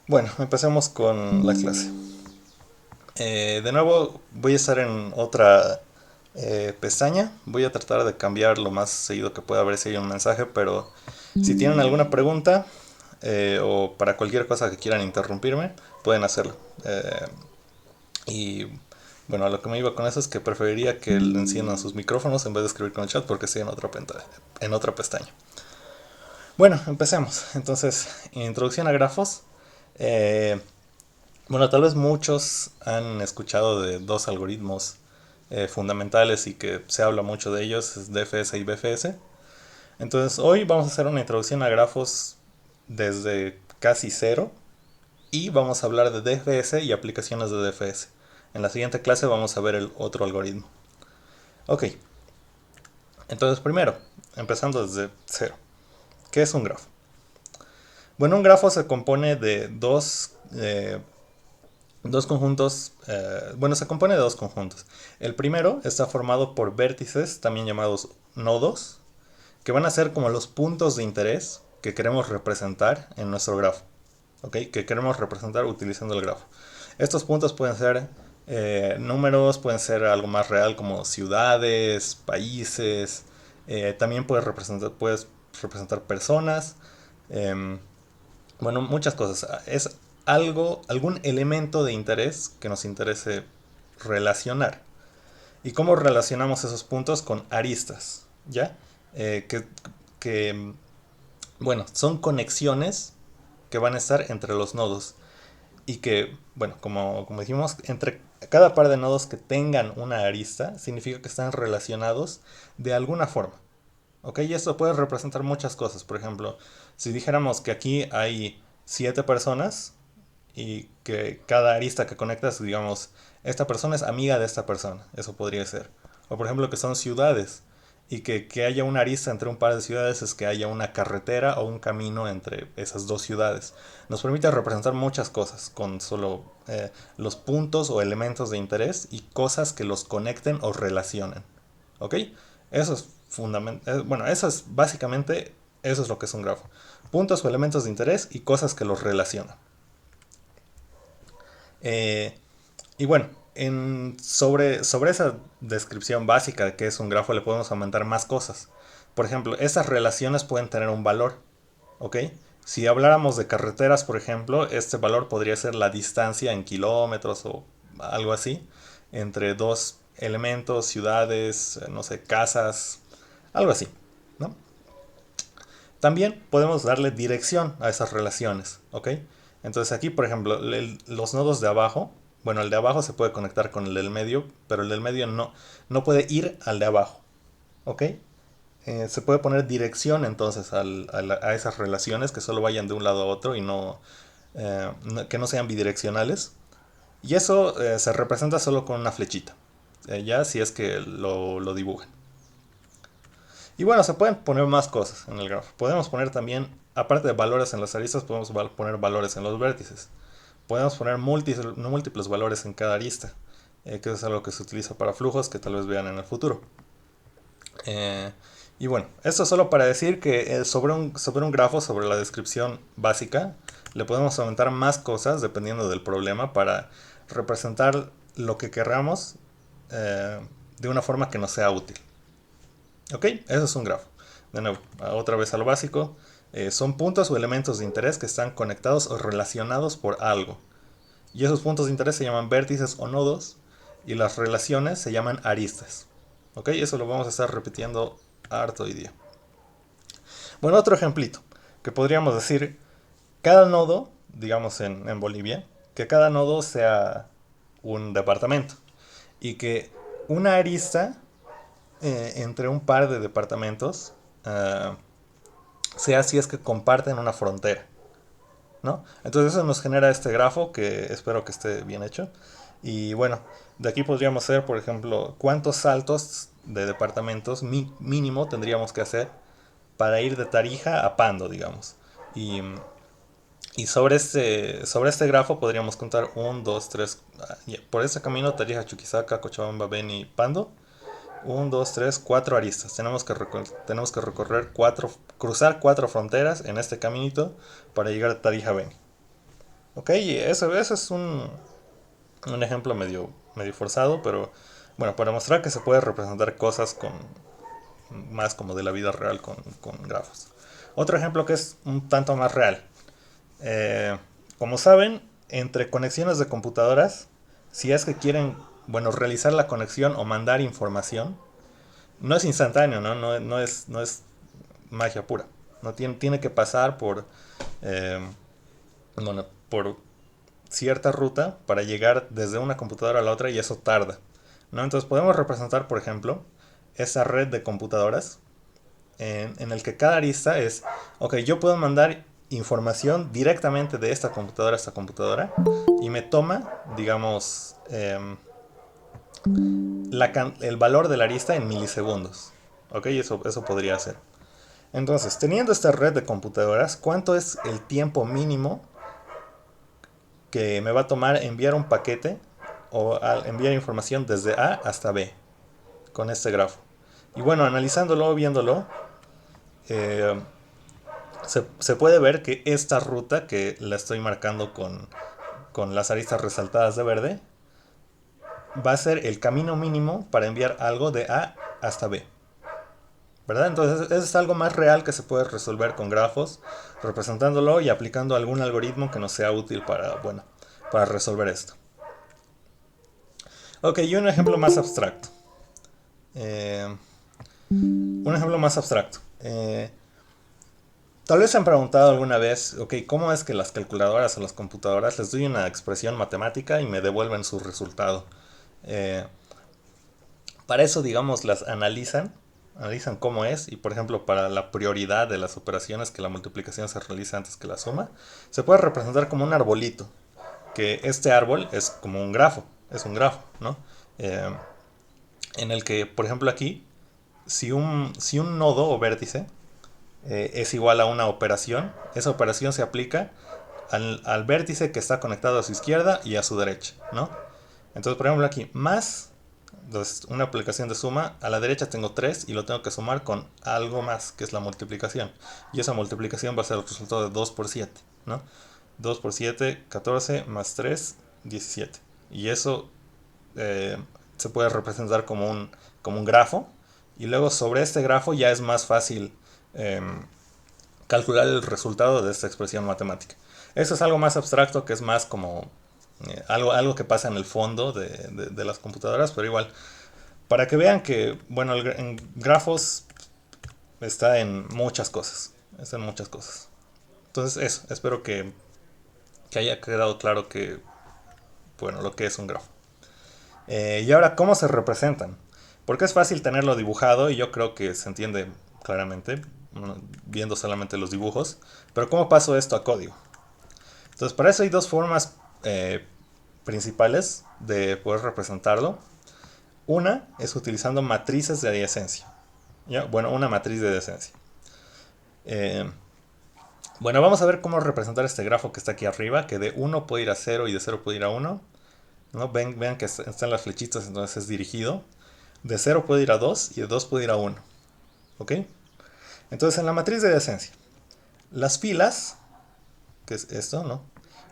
Bueno, empecemos con la clase. De nuevo voy a estar en otra pestaña. Voy a tratar de cambiar lo más seguido que pueda, a ver si hay un mensaje, pero si tienen alguna pregunta o para cualquier cosa que quieran interrumpirme, pueden hacerlo. Y bueno, a lo que me iba con eso es que preferiría que enciendan sus micrófonos en vez de escribir con el chat porque estoy en otra pestaña. Bueno, empecemos. Entonces, introducción a grafos. Eh, Bueno, tal vez muchos han escuchado de dos algoritmos fundamentales y que se habla mucho de ellos, es DFS y BFS. Entonces, hoy vamos a hacer una introducción a grafos desde casi cero y vamos a hablar de DFS y aplicaciones de DFS. En la siguiente clase vamos a ver el otro algoritmo. Ok, entonces primero, empezando desde cero. ¿Qué es un grafo? Bueno, un grafo se compone de dos conjuntos, bueno, se compone de dos conjuntos. El primero está formado por vértices, también llamados nodos, que van a ser como los puntos de interés que queremos representar en nuestro grafo, ¿ok? Que queremos representar utilizando el grafo. Estos puntos pueden ser números, pueden ser algo más real como ciudades, países, también puedes representar personas, eh, bueno, muchas cosas. Es algún elemento de interés que nos interese relacionar. ¿Y cómo relacionamos esos puntos con aristas? ¿Ya? Eh, que, que, bueno, son conexiones que van a estar entre los nodos. Y que, bueno, como dijimos, entre cada par de nodos que tengan una arista, significa que están relacionados de alguna forma. ¿Ok? Y esto puede representar muchas cosas. Por ejemplo, si dijéramos que aquí hay 7 personas y que cada arista que conectas, digamos, esta persona es amiga de esta persona. Eso podría ser. O por ejemplo que son ciudades y que haya una arista entre un par de ciudades es que haya una carretera o un camino entre esas dos ciudades. Nos permite representar muchas cosas con solo los puntos o elementos de interés y cosas que los conecten o relacionen. ¿Ok? Eso es fundamental. Bueno, eso es básicamente, eso es lo que es un grafo. Puntos o elementos de interés y cosas que los relacionan. Eh, y bueno, sobre esa descripción básica de qué es un grafo le podemos aumentar más cosas. Por ejemplo, esas relaciones pueden tener un valor, ¿ok? Si habláramos de carreteras, por ejemplo, este valor podría ser la distancia en kilómetros o algo así entre dos elementos, ciudades, no sé, casas, algo así, ¿no? También podemos darle dirección a esas relaciones, ¿ok? Entonces aquí, por ejemplo, los nodos de abajo, bueno, el de abajo se puede conectar con el del medio, pero el del medio no puede ir al de abajo, ¿ok? Se puede poner dirección entonces a esas relaciones que solo vayan de un lado a otro y que no sean bidireccionales. Y eso se representa solo con una flechita, ya si es que lo dibujan. Y bueno, se pueden poner más cosas en el grafo. Podemos poner también, aparte de valores en las aristas, podemos poner valores en los vértices. Podemos poner múltiples valores en cada arista, que es algo que se utiliza para flujos que tal vez vean en el futuro. Eh, y bueno, esto es solo para decir que sobre un grafo, sobre la descripción básica, le podemos aumentar más cosas dependiendo del problema para representar lo que queramos eh, de una forma que nos sea útil. Ok, eso es un grafo. De nuevo, otra vez a lo básico. Son puntos o elementos de interés que están conectados o relacionados por algo. Y esos puntos de interés se llaman vértices o nodos y las relaciones se llaman aristas. Ok, eso lo vamos a estar repitiendo harto hoy día. Bueno, otro ejemplito, que podríamos decir, cada nodo, digamos en Bolivia, que cada nodo sea un departamento y que una arista entre un par de departamentos sea si es que comparten una frontera, ¿no? Entonces eso nos genera este grafo que espero que esté bien hecho. Y bueno, de aquí podríamos hacer, por ejemplo, cuántos saltos de departamentos mínimo tendríamos que hacer para ir de Tarija a Pando, digamos. Y, y sobre este grafo podríamos contar un 2 3 por este camino Tarija, Chuquisaca, Cochabamba, Beni, Pando. Un 2 3 4 aristas. Tenemos que cruzar 4 fronteras en este caminito para llegar a Tarija Beni. Ok, eso es un ejemplo medio forzado, pero bueno, para mostrar que se puede representar cosas con más como de la vida real con grafos. Otro ejemplo que es un tanto más real. Eh, Como saben, entre conexiones de computadoras, si es que quieren, bueno, realizar la conexión o mandar información, no es instantáneo, ¿no? No es magia pura. No tiene que pasar eh, bueno, por cierta ruta para llegar desde una computadora a la otra y eso tarda, ¿no? Entonces podemos representar, por ejemplo, esa red de computadoras en el que cada arista es, ok, yo puedo mandar información directamente de esta computadora a esta computadora y me toma, digamos, el valor de la arista en milisegundos. Ok, eso podría ser. Entonces, teniendo esta red de computadoras, ¿cuánto es el tiempo mínimo que me va a tomar enviar un paquete o enviar información desde A hasta B con este grafo? Y bueno, analizándolo, viéndolo, eh, se puede ver que esta ruta que la estoy marcando con las aristas resaltadas de verde va a ser el camino mínimo para enviar algo de A hasta B. ¿Verdad? Entonces eso es algo más real que se puede resolver con grafos, representándolo y aplicando algún algoritmo que nos sea útil para, bueno, para resolver esto. Ok, y un ejemplo más abstracto. Eh, un ejemplo más abstracto. Tal vez se han preguntado alguna vez, ok, ¿cómo es que las calculadoras o las computadoras les doy una expresión matemática y me devuelven su resultado? Eh, para eso, digamos, las analizan cómo es, y por ejemplo, para la prioridad de las operaciones, que la multiplicación se realiza antes que la suma, se puede representar como un arbolito, que este árbol es como es un grafo, ¿no? Eh, en el que, por ejemplo, aquí, si un nodo o vértice es igual a una operación, esa operación se aplica al vértice que está conectado a su izquierda y a su derecha, ¿no? Entonces, por ejemplo, aquí, más, entonces, una aplicación de suma, a la derecha tengo 3 y lo tengo que sumar con algo más, que es la multiplicación. Y esa multiplicación va a ser el resultado de 2 por 7, ¿no? 2 por 7, 14, más 3, 17. Y eso eh, se puede representar como un grafo. Y luego sobre este grafo ya es más fácil eh, calcular el resultado de esta expresión matemática. Eso es algo más abstracto, que es más como algo que pasa en el fondo de las computadoras, pero igual, para que vean que, bueno, en grafos está en muchas cosas. Está en muchas cosas. Entonces, eso, espero que haya quedado claro que, bueno, lo que es un grafo. Y ahora, ¿cómo se representan? Porque es fácil tenerlo dibujado y yo creo que se entiende claramente viendo solamente los dibujos. Pero ¿cómo paso esto a código? Entonces, para eso hay dos formas principales de poder representarlo. Una es utilizando matrices de adyacencia. ¿Ya? Bueno, una matriz de adyacencia. Eh, bueno, vamos a ver cómo representar este grafo que está aquí arriba, que de 1 puede ir a 0 y de 0 puede ir a 1. ¿No? Vean que están las flechitas, entonces es dirigido. De 0 puede ir a 2 y de 2 puede ir a 1. ¿Ok? Entonces en la matriz de adyacencia, las filas, que es esto, ¿no?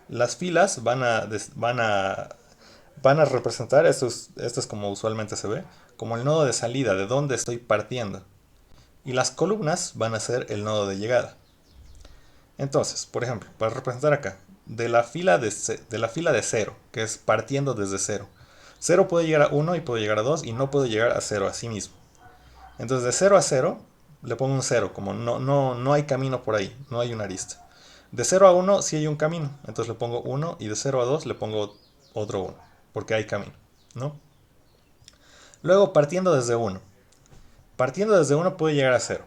Las filas van a representar, esto es como usualmente se ve, como el nodo de salida, de donde estoy partiendo. Y las columnas van a ser el nodo de llegada. Entonces, por ejemplo, para representar acá, de la fila de 0, que es partiendo desde 0. 0 puede llegar a 1 y puede llegar a 2 y no puede llegar a 0 a sí mismo. Entonces de 0 a 0 le pongo un 0, como no hay camino por ahí, no hay una arista. De 0 a 1 sí hay un camino, entonces le pongo 1 y de 0 a 2 le pongo otro 1, porque hay camino, ¿no? Luego partiendo desde 1. Partiendo desde 1 puede llegar a 0,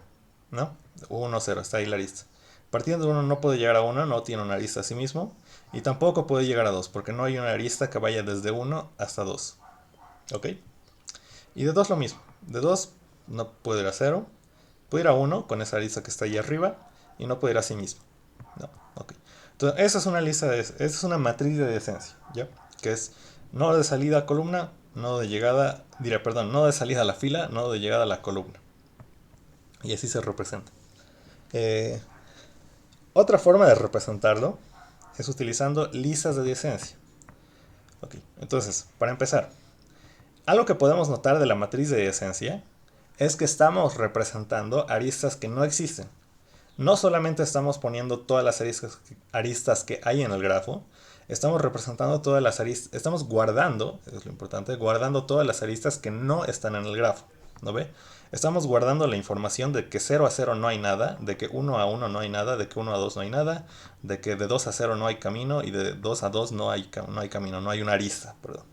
¿no? 1, 0, está ahí la arista. Partiendo de 1 no puede llegar a 1, no tiene una arista a sí mismo. Y tampoco puede llegar a 2, porque no hay una arista que vaya desde 1 hasta 2. ¿Ok? Y de 2 lo mismo. De 2 no puede ir a 0. Puede ir a 1 con esa arista que está ahí arriba. Y no puede ir a sí mismo. No, ok. Entonces, esa es una esa es una matriz de adyacencia, ¿ya? Que es nodo de salida a columna, nodo de llegada, perdón, nodo de salida a la fila, nodo de llegada a la columna. Y así se representa. Eh, Otra forma de representarlo es utilizando listas de adyacencia. Ok, entonces, para empezar, algo que podemos notar de la matriz de adyacencia es que estamos representando aristas que no existen. No solamente estamos poniendo todas las aristas que hay en el grafo, estamos representando todas las aristas, estamos guardando, es lo importante, guardando todas las aristas que no están en el grafo. ¿No ve? Estamos guardando la información de que 0 a 0 no hay nada, de que 1 a 1 no hay nada, de que 1 a 2 no hay nada, de que de 2 a 0 no hay camino y de 2 a 2 no hay camino, no hay una arista, perdón.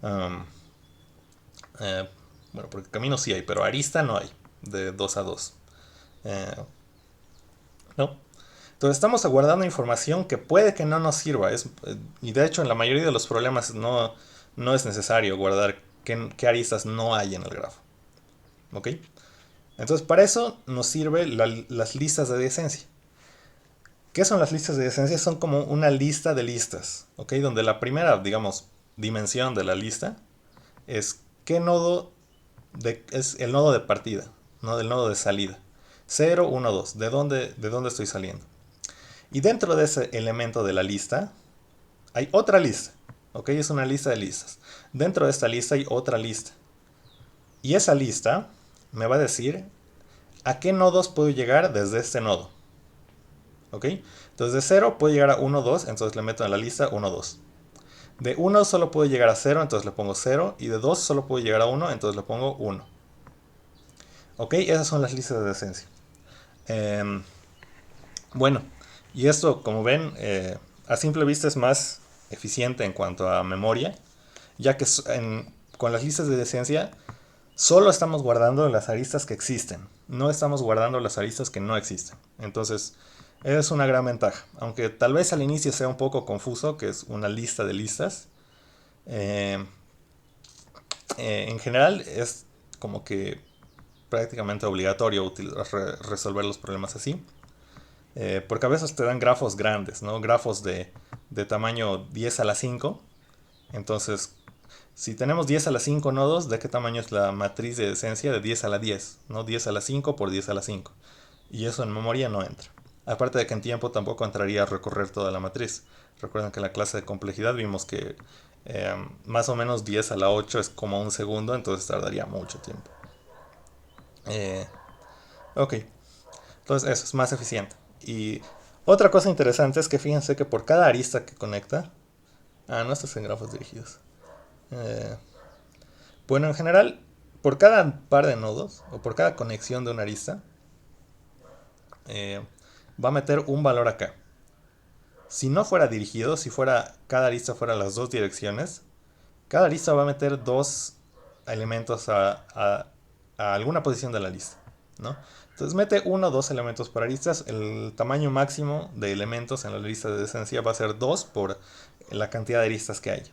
Um, bueno, porque camino sí hay, pero arista no hay, de 2 a 2. ¿No? Entonces estamos guardando información que puede que no nos sirva. Y de hecho en la mayoría de los problemas no es necesario guardar qué aristas no hay en el grafo. ¿Ok? Entonces para eso nos sirven las listas de adyacencia. ¿Qué son las listas de adyacencia? Son como una lista de listas. ¿Ok? Donde la primera, digamos, dimensión de la lista es qué nodo es el nodo de partida, ¿no? El nodo de salida. 0, 1, 2. ¿De dónde estoy saliendo? Y dentro de ese elemento de la lista hay otra lista. ¿Ok? Es una lista de listas. Dentro de esta lista hay otra lista. Y esa lista me va a decir a qué nodos puedo llegar desde este nodo. ¿Ok? Entonces de 0 puedo llegar a 1, 2, entonces le meto en la lista 1, 2. De 1 solo puedo llegar a 0, entonces le pongo 0. Y de 2 solo puedo llegar a 1, entonces le pongo 1. ¿Ok? Esas son las listas de adyacencia. Bueno, y esto, como ven, a simple vista es más eficiente en cuanto a memoria, ya que con las listas de adyacencia solo estamos guardando las aristas que existen, no estamos guardando las aristas que no existen. Entonces, es una gran ventaja, aunque tal vez al inicio sea un poco confuso, que es una lista de listas. eh, en general es como que prácticamente obligatorio resolver los problemas así. Porque a veces te dan grafos grandes, ¿no? Grafos de tamaño 10 a la 5. Entonces, si tenemos 10 a la 5 nodos, ¿de qué tamaño es la matriz de adyacencia? De 10 a la 10, ¿no? 10 a la 5 por 10 a la 5. Y eso en memoria no entra. Aparte de que en tiempo tampoco entraría a recorrer toda la matriz. Recuerden que en la clase de complejidad vimos que más o menos 10 a la 8 es como un segundo, entonces tardaría mucho tiempo. Ok, entonces eso es más eficiente. Y otra cosa interesante es que fíjense que por cada arista que conecta... Ah, no estás en grafos dirigidos. Eh, bueno, en general, por cada par de nodos, o por cada conexión de una arista, va a meter un valor acá. Si no fuera dirigido, si cada arista fuera las dos direcciones, cada arista va a meter dos elementos a alguna posición de la lista, ¿no? Entonces mete uno o dos elementos por aristas. El tamaño máximo de elementos en la lista de adyacencia va a ser 2 por la cantidad de aristas que haya.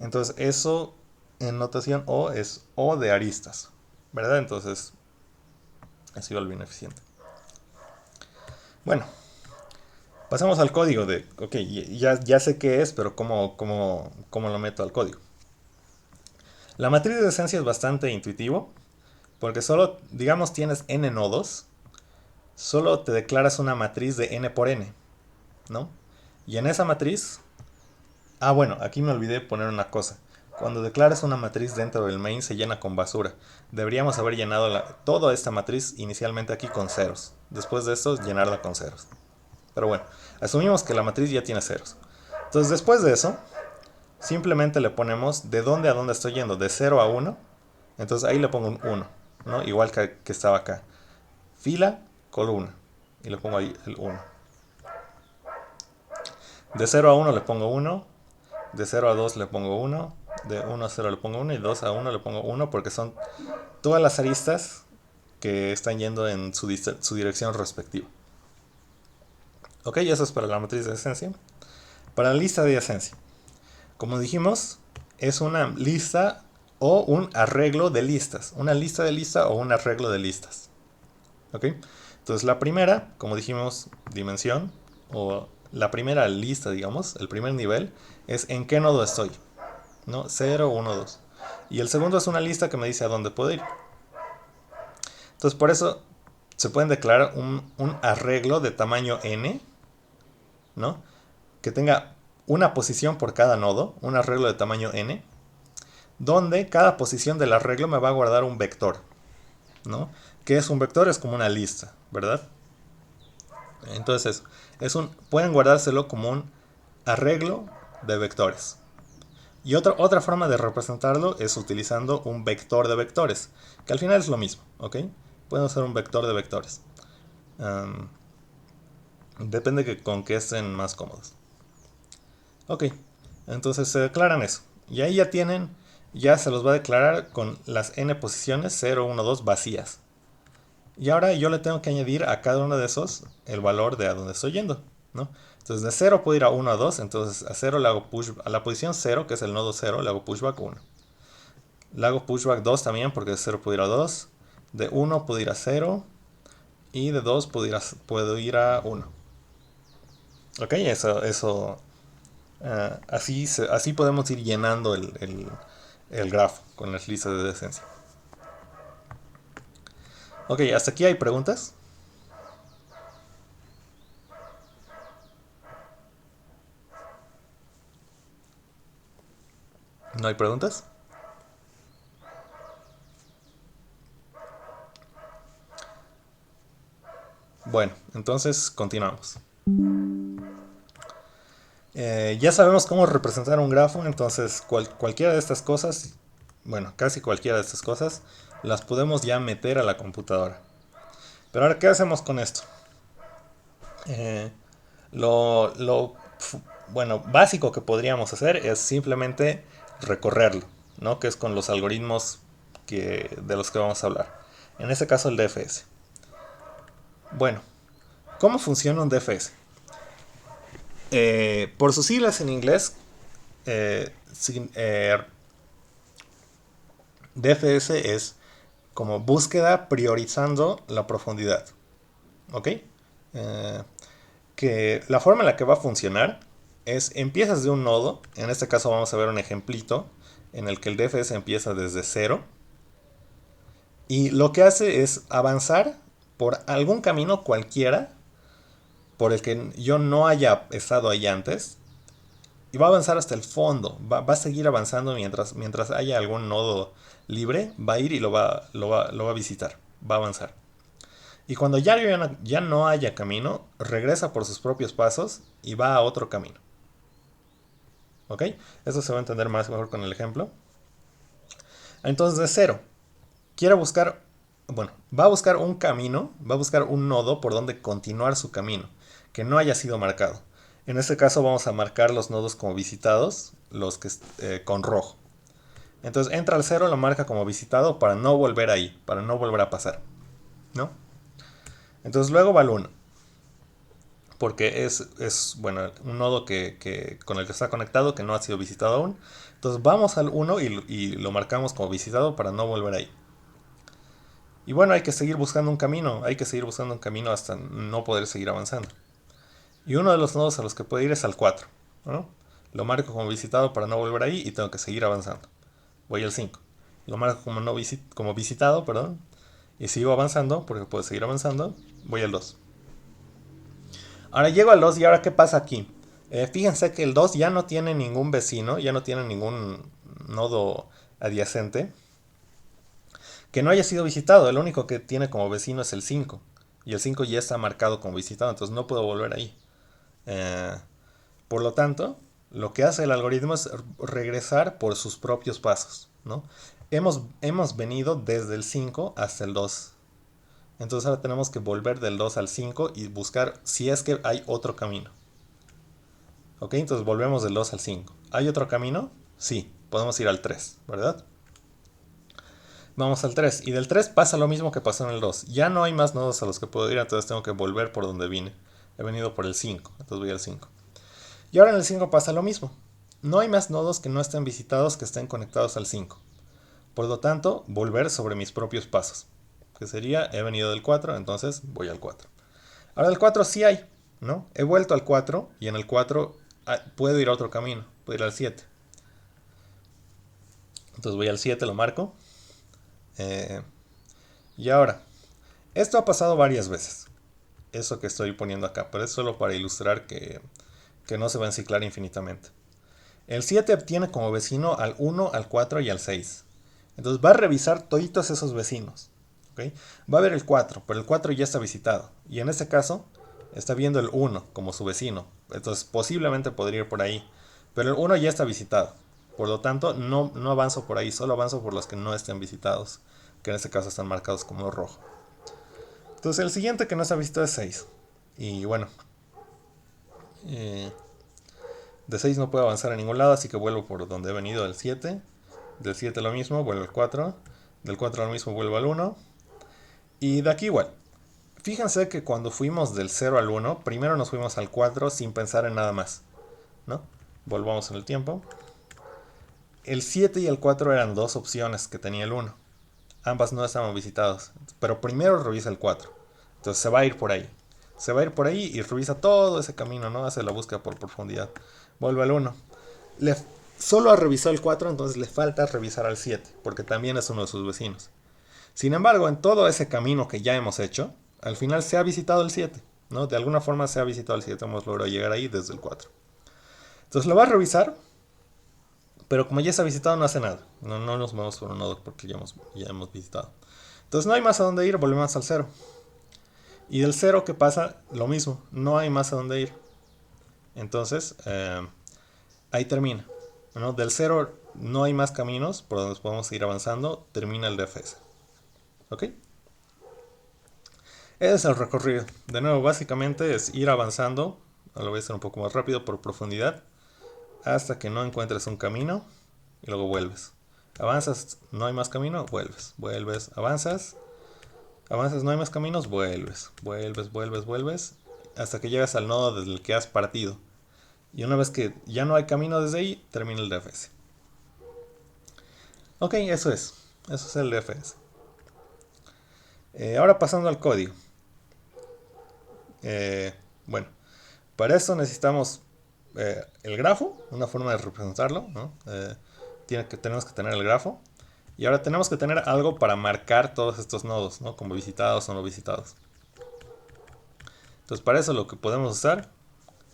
Entonces eso en notación O es O de aristas, ¿verdad? Entonces es igual bien eficiente. Bueno, pasamos al código de... Ok, ya sé qué es, pero ¿cómo lo meto al código? La matriz de adyacencia es bastante intuitivo, porque solo, digamos, tienes n nodos, solo te declaras una matriz de n por n, ¿no? Y en esa matriz... Ah, bueno, aquí me olvidé poner una cosa. Cuando declaras una matriz dentro del main se llena con basura. Deberíamos haber llenado toda esta matriz inicialmente aquí con ceros. Después de esto, llenarla con ceros. Pero bueno, asumimos que la matriz ya tiene ceros. Entonces, después de eso, simplemente le ponemos de dónde a dónde estoy yendo, de 0 a 1. Entonces ahí le pongo un 1, ¿no? Igual que estaba acá. Fila, columna. Y le pongo ahí el 1. De 0 a 1 le pongo 1. De 0 a 2 le pongo 1. De 1 a 0 le pongo 1. Y 2 a 1 le pongo 1 porque son todas las aristas que están yendo en su dirección respectiva. Ok, eso es para la matriz de adyacencia. Para la lista de adyacencia. Como dijimos, es una lista o un arreglo de listas. Una lista de lista o un arreglo de listas. ¿Ok? Entonces la primera, como dijimos, dimensión, o la primera lista, digamos, el primer nivel, es en qué nodo estoy, ¿no? 0, 1, 2. Y el segundo es una lista que me dice a dónde puedo ir. Entonces por eso se pueden declarar un arreglo de tamaño n ¿no? Que tenga una posición por cada nodo, un arreglo de tamaño n, donde cada posición del arreglo me va a guardar un vector, ¿no? ¿Qué es un vector? Es como una lista, ¿verdad? Entonces, pueden guardárselo como un arreglo de vectores. Y otra forma de representarlo es utilizando un vector de vectores, que al final es lo mismo, ¿ok? Pueden usar un vector de vectores. Um, Depende con qué estén más cómodos. Ok, entonces se declaran eso. Y ahí ya se los va a declarar con las n posiciones 0, 1, 2 vacías. Y ahora yo le tengo que añadir a cada uno de esos el valor de a dónde estoy yendo, ¿no? Entonces de 0 puedo ir a 1 a 2, entonces a 0 le hago push, a la posición 0, que es el nodo 0, le hago pushback 1. Le hago pushback 2 también, porque de 0 puedo ir a 2. De 1 puedo ir a 0. Y de 2 puedo ir a 1. Ok, así podemos ir llenando el grafo con las listas de decencia. Ok, hasta aquí hay preguntas. ¿No hay preguntas? Bueno, entonces continuamos. Ya sabemos cómo representar un grafo, entonces cualquiera de estas cosas, bueno, casi cualquiera de estas cosas, las podemos ya meter a la computadora. Pero ahora, ¿qué hacemos con esto? Eh, bueno, básico que podríamos hacer es simplemente recorrerlo, ¿no? Que es con los algoritmos de los que vamos a hablar. En este caso el DFS. Bueno, ¿cómo funciona un DFS? Por sus siglas en inglés, eh, DFS es como búsqueda priorizando la profundidad. ¿Ok? Que la forma en la que va a funcionar es empiezas de un nodo, en este caso vamos a ver un ejemplito en el que el DFS empieza desde cero y lo que hace es avanzar por algún camino cualquiera por el que yo no haya estado ahí antes y va a avanzar hasta el fondo, va a seguir avanzando mientras haya algún nodo libre, va a ir y lo va a visitar, va a avanzar. Y cuando ya no haya camino, regresa por sus propios pasos y va a otro camino. ¿Ok? Eso se va a entender mejor con el ejemplo. Entonces, de cero, quiere buscar, bueno, va a buscar un camino, va a buscar un nodo por donde continuar su camino, que no haya sido marcado. En este caso vamos a marcar los nodos como visitados, los que con rojo. Entonces entra al cero, lo marca como visitado para no volver ahí, para no volver a pasar, ¿no? Entonces luego va al 1, porque bueno, un nodo con el que está conectado que no ha sido visitado aún. Entonces vamos al 1 y lo marcamos como visitado para no volver ahí. Y bueno, hay que seguir buscando un camino, hay que seguir buscando un camino hasta no poder seguir avanzando. Y uno de los nodos a los que puedo ir es al 4, ¿no? Lo marco como visitado para no volver ahí y tengo que seguir avanzando. Voy al 5. Lo marco como, no como visitado, perdón. Y sigo avanzando porque puedo seguir avanzando. Voy al 2. Ahora llego al 2 y ahora ¿qué pasa aquí? Fíjense que el 2 ya no tiene ningún vecino, ya no tiene ningún nodo adyacente que no haya sido visitado. El único que tiene como vecino es el 5. Y el 5 ya está marcado como visitado, entonces no puedo volver ahí. Eh, por lo tanto, lo que hace el algoritmo es regresar por sus propios pasos, ¿no? Hemos venido desde el 5 hasta el 2. Entonces ahora tenemos que volver del 2 al 5 y buscar si es que hay otro camino. Ok, entonces volvemos del 2 al 5. ¿Hay otro camino? Sí, podemos ir al 3, ¿verdad? Vamos al 3. Y del 3 pasa lo mismo que pasó en el 2. Ya no hay más nodos a los que puedo ir, entonces tengo que volver por donde vine. He venido por el 5, entonces voy al 5. Y ahora en el 5 pasa lo mismo. No hay más nodos que no estén visitados que estén conectados al 5. Por lo tanto, volver sobre mis propios pasos. Que sería, he venido del 4, entonces voy al 4. Ahora el 4 sí hay, ¿no? He vuelto al 4 y en el 4 puedo ir a otro camino. Puedo ir al 7. Entonces voy al 7, lo marco. Eh, y ahora, esto ha pasado varias veces. Eso que estoy poniendo acá, pero es solo para ilustrar que que no se va a enciclar infinitamente. El 7 tiene como vecino al 1, al 4 y al 6. Entonces va a revisar toditos esos vecinos. ¿Okay? Va a ver el 4, pero el 4 ya está visitado. Y en este caso está viendo el 1 como su vecino. Entonces posiblemente podría ir por ahí. Pero el 1 ya está visitado. Por lo tanto, no avanzo por ahí, solo avanzo por los que no estén visitados. Que en este caso están marcados como rojo. Entonces el siguiente que no está visitado es 6. Y bueno, de 6 no puedo avanzar a ningún lado, así que vuelvo por donde he venido del 7. Del 7 lo mismo, vuelvo al 4. Del 4 lo mismo, vuelvo al 1. Y de aquí igual. Fíjense que cuando fuimos del 0 al 1, primero nos fuimos al 4 sin pensar en nada más, ¿no? Volvamos en el tiempo. El 7 y el 4 eran dos opciones que tenía el 1. Ambas no estaban visitadas, pero primero revisa el 4. Entonces se va a ir por ahí. Se va a ir por ahí y revisa todo ese camino, ¿no? Hace la búsqueda por profundidad. Vuelve al 1. Le, Solo ha revisado el 4, entonces le falta revisar al 7, porque también es uno de sus vecinos. Sin embargo, en todo ese camino que ya hemos hecho, al final se ha visitado el 7, ¿no? De alguna forma se ha visitado el 7, hemos logrado llegar ahí desde el 4. Entonces lo va a revisar, pero como ya se ha visitado no hace nada. No nos movemos por un nodo porque ya hemos visitado. Entonces no hay más a dónde ir, volvemos al 0. Y del 0 que pasa lo mismo, no hay más a dónde ir. Entonces ahí termina, ¿no? Del 0 no hay más caminos por donde podemos ir avanzando, termina el DFS. ¿Ok? Ese es el recorrido. De nuevo, básicamente es ir avanzando, lo voy a hacer un poco más rápido por profundidad, hasta que no encuentres un camino y luego vuelves. Avanzas, no hay más camino, vuelves. Vuelves, avanzas, no hay más caminos, vuelves. Vuelves, hasta que llegas al nodo desde el que has partido. Y una vez que ya no hay camino desde ahí, termina el DFS. Ok, eso es el DFS. Ahora pasando al código. Bueno, para eso necesitamos el grafo, una forma de representarlo, ¿no? Tenemos que tener el grafo. Y ahora tenemos que tener algo para marcar todos estos nodos, ¿no? Como visitados o no visitados. Entonces para eso lo que podemos usar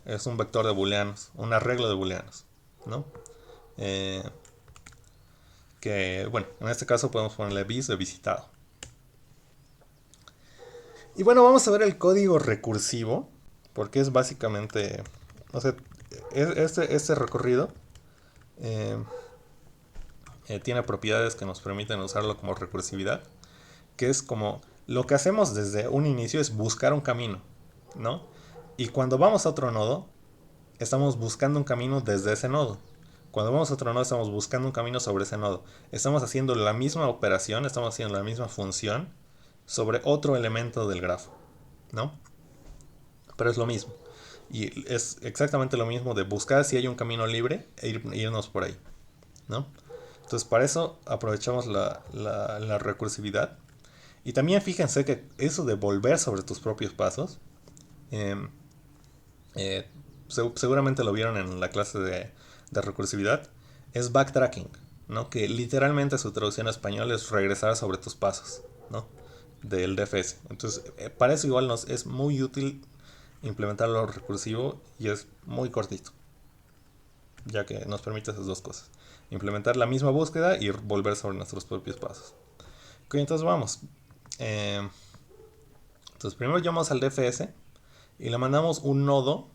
es un vector de booleanos, un arreglo de booleanos, ¿no? Que, bueno, en este caso podemos ponerle vis de visitado. Y bueno, vamos a ver el código recursivo, porque es básicamente, o sea, este recorrido eh, tiene propiedades que nos permiten usarlo como recursividad, que es como lo que hacemos desde un inicio es buscar un camino, ¿no? Y cuando vamos a otro nodo, estamos buscando un camino desde ese nodo. Cuando vamos a otro nodo, estamos buscando un camino sobre ese nodo. Estamos haciendo la misma operación, estamos haciendo la misma función sobre otro elemento del grafo, ¿no? Pero es lo mismo. Y es exactamente lo mismo de buscar si hay un camino libre e irnos por ahí, ¿no? Entonces para eso aprovechamos la recursividad. Y también fíjense que eso de volver sobre tus propios pasos, eh, eh, seguramente lo vieron en la clase de recursividad, es backtracking, ¿no? Que literalmente su traducción a español es regresar sobre tus pasos, ¿no? Del DFS. Entonces, para eso igual nos es muy útil implementar lo recursivo y es muy cortito, ya que nos permite esas dos cosas. Implementar la misma búsqueda y volver sobre nuestros propios pasos. Ok, entonces vamos. Entonces primero llamamos al DFS y le mandamos un nodo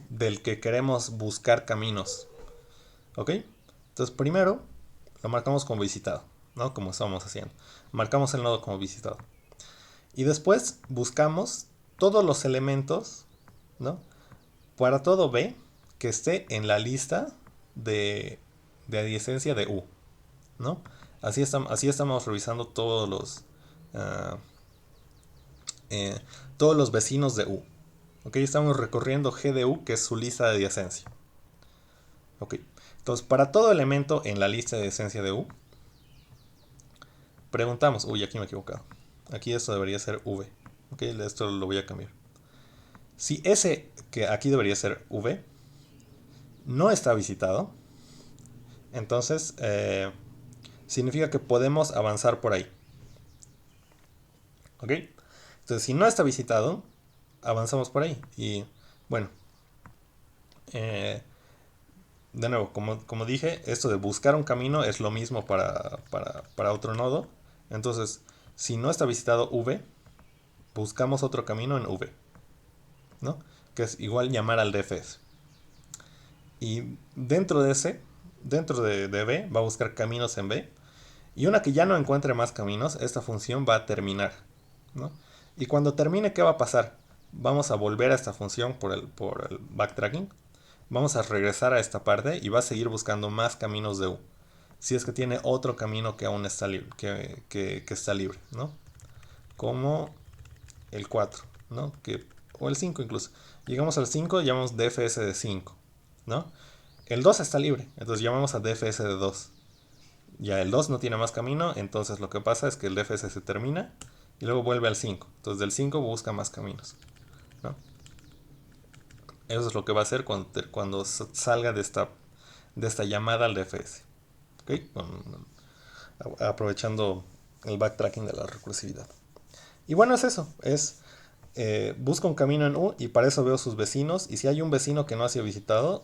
del que queremos buscar caminos. ¿Ok? Entonces primero lo marcamos como visitado, ¿no? Como estamos haciendo. Marcamos el nodo como visitado. Y después buscamos todos los elementos, ¿no? Para todo B que esté en la lista de adyacencia de U, ¿no? Así estamos revisando uh, todos los vecinos de U. ¿Ok? Estamos recorriendo G de U, que es su lista de adyacencia. ¿Ok? Entonces, para todo elemento en la lista de adyacencia de U, preguntamos, uy, aquí me he equivocado. Aquí esto debería ser V. ¿Ok? Esto lo voy a cambiar. Si ese que aquí debería ser V no está visitado, entonces significa que podemos avanzar por ahí. ¿Ok? Entonces, si no está visitado, avanzamos por ahí. Y bueno, Eh, de nuevo, como dije, esto de buscar un camino es lo mismo para otro nodo. Entonces, si no está visitado V, buscamos otro camino en V, ¿no? Que es igual llamar al DFS. Y dentro de B, va a buscar caminos en B. Y una que ya no encuentre más caminos, esta función va a terminar, ¿no? Y cuando termine, ¿qué va a pasar? Vamos a volver a esta función por el backtracking. Vamos a regresar a esta parte y va a seguir buscando más caminos de U. Si es que tiene otro camino que aún está libre, que está libre, ¿no? Como el 4, ¿no? O el 5 incluso. Llegamos al 5, llamamos DFS de 5, ¿no? El 2 está libre, entonces llamamos a DFS de 2. Ya el 2 no tiene más camino, entonces lo que pasa es que el DFS se termina y luego vuelve al 5. Entonces del 5 busca más caminos, ¿no? Eso es lo que va a hacer cuando salga de esta llamada al DFS. ¿Ok? Aprovechando el backtracking de la recursividad. Y bueno, es eso. Busca un camino en U y para eso veo sus vecinos. Y si hay un vecino que no ha sido visitado,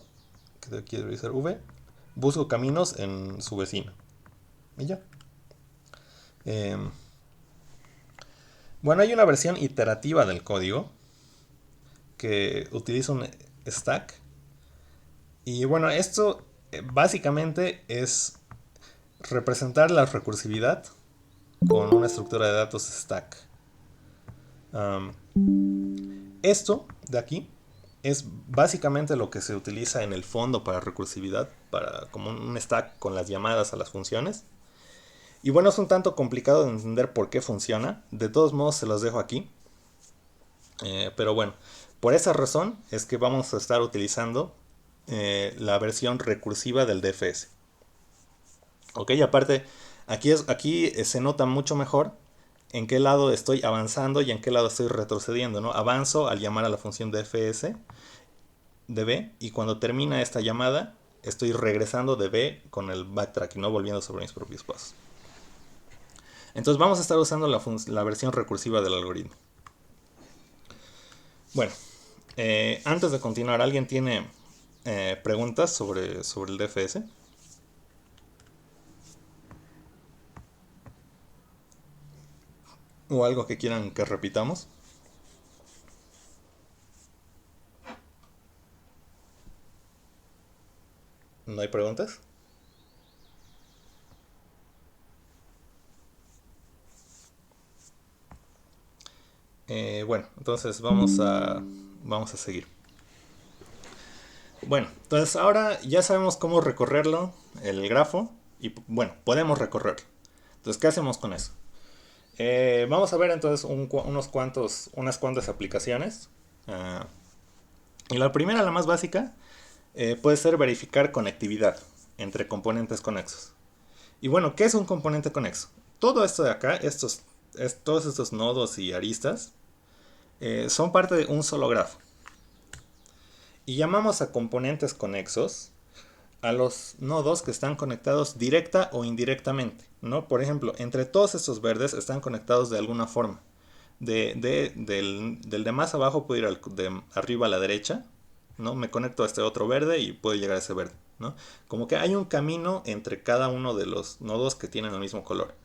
que quiere decir V, busco caminos en su vecino. Y ya. Eh, bueno, hay una versión iterativa del código que utiliza un stack. Y bueno, esto básicamente es representar la recursividad con una estructura de datos stack. Um, Esto de aquí es básicamente lo que se utiliza en el fondo para recursividad, como un stack con las llamadas a las funciones. Y bueno, es un tanto complicado de entender por qué funciona. De todos modos, se los dejo aquí. Pero bueno, por esa razón es que vamos a estar utilizando la versión recursiva del DFS. Ok, aparte, aquí se nota mucho mejor en qué lado estoy avanzando y en qué lado estoy retrocediendo, ¿no? Avanzo al llamar a la función DFS de B y cuando termina esta llamada estoy regresando de B con el backtracking, no volviendo sobre mis propios pasos. Entonces vamos a estar usando la versión recursiva del algoritmo. Bueno, antes de continuar, ¿alguien tiene preguntas sobre el DFS? ¿O algo que quieran que repitamos? ¿No hay preguntas? Bueno, entonces vamos a seguir. Bueno, entonces ahora ya sabemos cómo recorrerlo, el grafo, y bueno, podemos recorrerlo. Entonces, ¿qué hacemos con eso? Vamos a ver entonces unas cuantas aplicaciones. Ah, y la primera, la más básica, puede ser verificar conectividad entre componentes conexos. Y bueno, ¿qué es un componente conexo? Todo esto de acá, todos estos nodos y aristas, son parte de un solo grafo. Y llamamos a componentes conexos a los nodos que están conectados directa o indirectamente, ¿no? Por ejemplo, entre todos estos verdes están conectados de alguna forma. Del de más abajo puedo ir de arriba a la derecha, ¿no? Me conecto a este otro verde y puedo llegar a ese verde, ¿no? Como que hay un camino entre cada uno de los nodos que tienen el mismo color.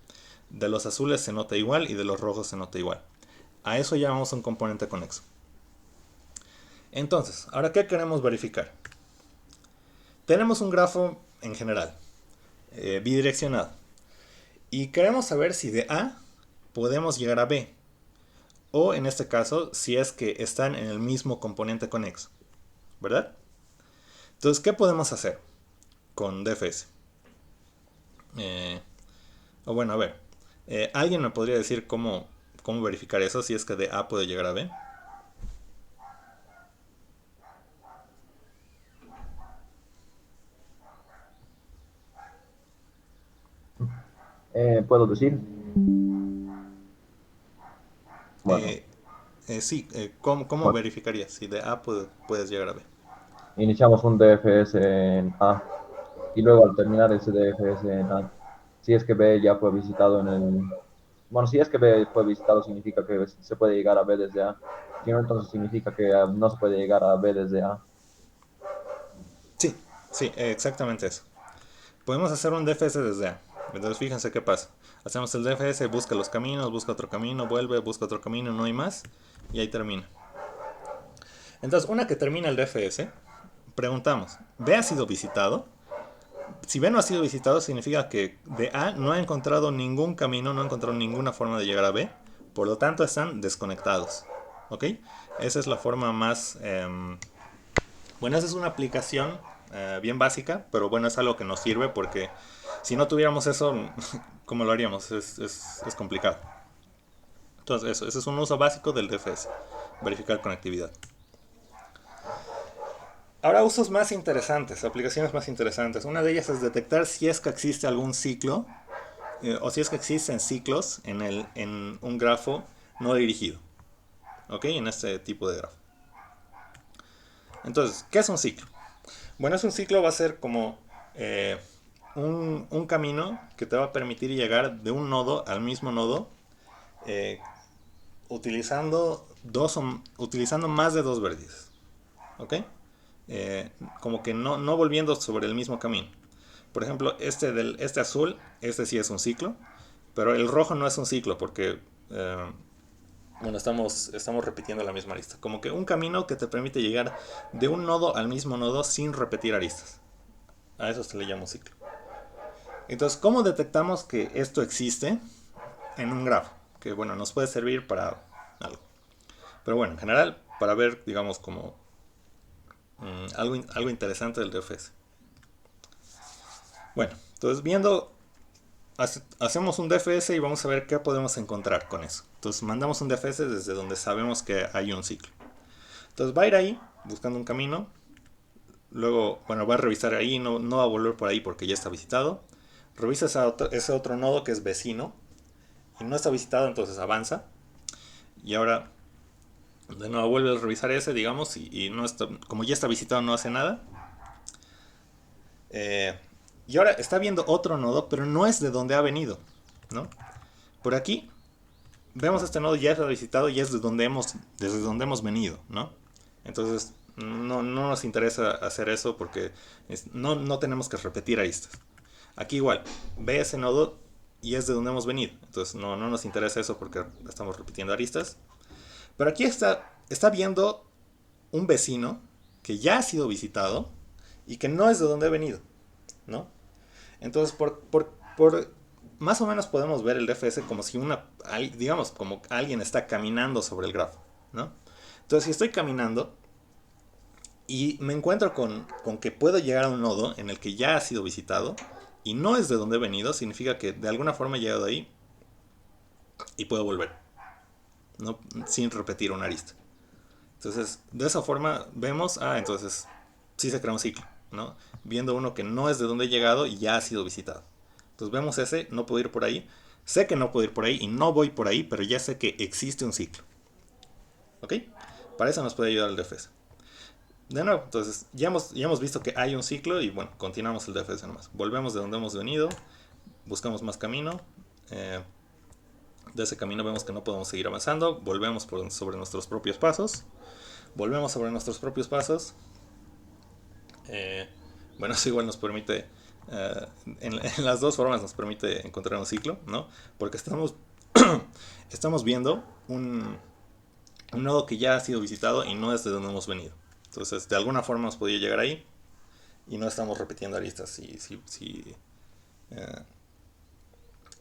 De los azules se nota igual y de los rojos se nota igual. A eso llamamos un componente conexo. Entonces, ¿ahora qué queremos verificar? Tenemos un grafo en general, bidireccionado. Y queremos saber si de A podemos llegar a B. O en este caso, si es que están en el mismo componente conexo. ¿Verdad? Entonces, ¿qué podemos hacer con DFS? O bueno, a ver. ¿Alguien me podría decir cómo verificar eso? Si es que de A puede llegar a B. Puedo decir, bueno, Eh, sí, ¿cómo bueno, verificarías si de A puedes llegar a B? iniciamos un DFS en A y luego al terminar ese DFS en A, si es que B ya fue visitado en el, bueno, si es que B fue visitado significa que se puede llegar a B desde A, si no, entonces significa que no se puede llegar a B desde A. Sí, exactamente eso. Podemos hacer un DFS desde A. Entonces fíjense qué pasa. Hacemos el DFS, busca los caminos, busca otro camino, vuelve, busca otro camino, no hay más. Y ahí termina. Entonces, una que termina el DFS, preguntamos, ¿B ha sido visitado? Si B no ha sido visitado, significa que de A no ha encontrado ningún camino, no ha encontrado ninguna forma de llegar a B. Por lo tanto, están desconectados. ¿Ok? Esa es la forma más... bueno, esa es una aplicación bien básica, pero bueno, es algo que nos sirve porque si no tuviéramos eso, ¿cómo lo haríamos? Es complicado. Entonces, eso, ese es un uso básico del DFS, verificar conectividad. Ahora, usos más interesantes, aplicaciones más interesantes. Una de ellas es detectar si es que existe algún ciclo o si es que existen ciclos en un grafo no dirigido. ¿Ok? En este tipo de grafo. Entonces, ¿qué es un ciclo? Bueno, es un ciclo va a ser como un camino que te va a permitir llegar de un nodo al mismo nodo eh, utilizando más de dos vértices. ¿Ok? Como que no volviendo sobre el mismo camino. Por ejemplo, este azul, este sí es un ciclo, pero el rojo no es un ciclo porque, bueno, estamos repitiendo la misma arista. Como que un camino que te permite llegar de un nodo al mismo nodo sin repetir aristas. A eso se le llama un ciclo. Entonces, ¿cómo detectamos que esto existe en un grafo? Que bueno, nos puede servir para algo. Pero bueno, en general, para ver, digamos, como algo interesante del DFS. Bueno, entonces hacemos un DFS y vamos a ver qué podemos encontrar con eso. Entonces mandamos un DFS desde donde sabemos que hay un ciclo. Entonces va a ir ahí, buscando un camino. Luego, bueno, va a revisar ahí, no va a volver por ahí porque ya está visitado. Revisa ese otro nodo que es vecino y no está visitado, entonces avanza. Y ahora de nuevo vuelve a revisar ese, digamos, y no está, como ya está visitado no hace nada. Eh, y ahora está viendo otro nodo, pero no es de donde ha venido, ¿no? Por aquí vemos este nodo ya está visitado y es desde donde hemos venido, ¿no? Entonces no nos interesa hacer eso porque no tenemos que repetir aristas. Aquí igual, ve ese nodo y es de donde hemos venido. Entonces no nos interesa eso porque estamos repitiendo aristas. Pero aquí está viendo un vecino que ya ha sido visitado y que no es de donde ha venido, ¿no? Entonces, por más o menos podemos ver el DFS como si digamos, como alguien está caminando sobre el grafo, ¿no? Entonces, si estoy caminando y me encuentro con que puedo llegar a un nodo en el que ya ha sido visitado y no es de donde he venido, significa que de alguna forma he llegado ahí y puedo volver, ¿no? Sin repetir una arista. Entonces, de esa forma vemos, entonces sí se crea un ciclo, ¿no? Viendo uno que no es de donde he llegado y ya ha sido visitado. Entonces vemos ese, no puedo ir por ahí. Sé que no puedo ir por ahí y no voy por ahí, pero ya sé que existe un ciclo. ¿Ok? Para eso nos puede ayudar el DFS. De nuevo, entonces ya hemos visto que hay un ciclo y bueno, continuamos el DFS nomás. Volvemos de donde hemos venido, buscamos más camino. eh, de ese camino vemos que no podemos seguir avanzando, volvemos sobre nuestros propios pasos. Volvemos sobre nuestros propios pasos. Eh, bueno, eso igual nos permite, en las dos formas nos permite encontrar un ciclo, ¿no? Porque estamos viendo un nodo que ya ha sido visitado y no es de donde hemos venido. Entonces, de alguna forma hemos podido llegar ahí y no estamos repitiendo aristas eh,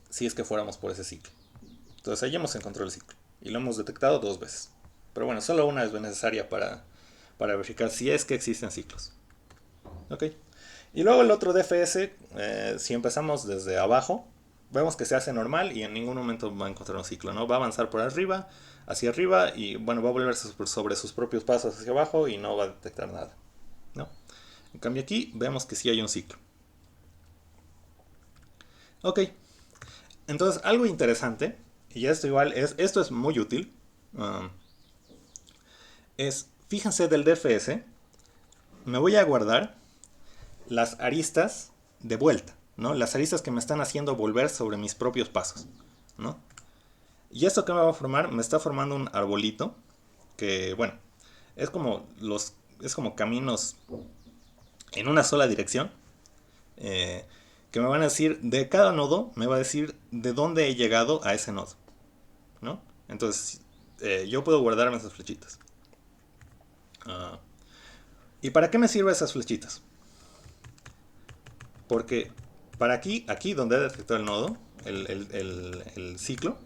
si es que fuéramos por ese ciclo. Entonces, ahí hemos encontrado el ciclo y lo hemos detectado dos veces. Pero bueno, solo una es necesaria para verificar si es que existen ciclos. ¿Ok? Y luego el otro DFS, si empezamos desde abajo, vemos que se hace normal y en ningún momento va a encontrar un ciclo, ¿no? Va a avanzar por arriba, hacia arriba y bueno, va a volverse sobre sus propios pasos hacia abajo y no va a detectar nada, ¿no? En cambio aquí vemos que sí hay un ciclo. Ok, entonces algo interesante, y esto es muy útil, fíjense del DFS, me voy a guardar las aristas de vuelta, ¿no? Las aristas que me están haciendo volver sobre mis propios pasos, ¿no? Y esto que me va a formar, me está formando un arbolito que, bueno, es como caminos en una sola dirección, eh, que me van a decir, de cada nodo, me va a decir de dónde he llegado a ese nodo, ¿no? Entonces, yo puedo guardarme esas flechitas. Ah, ¿Y para qué me sirven esas flechitas? Porque para aquí donde he detectado el nodo, el ciclo,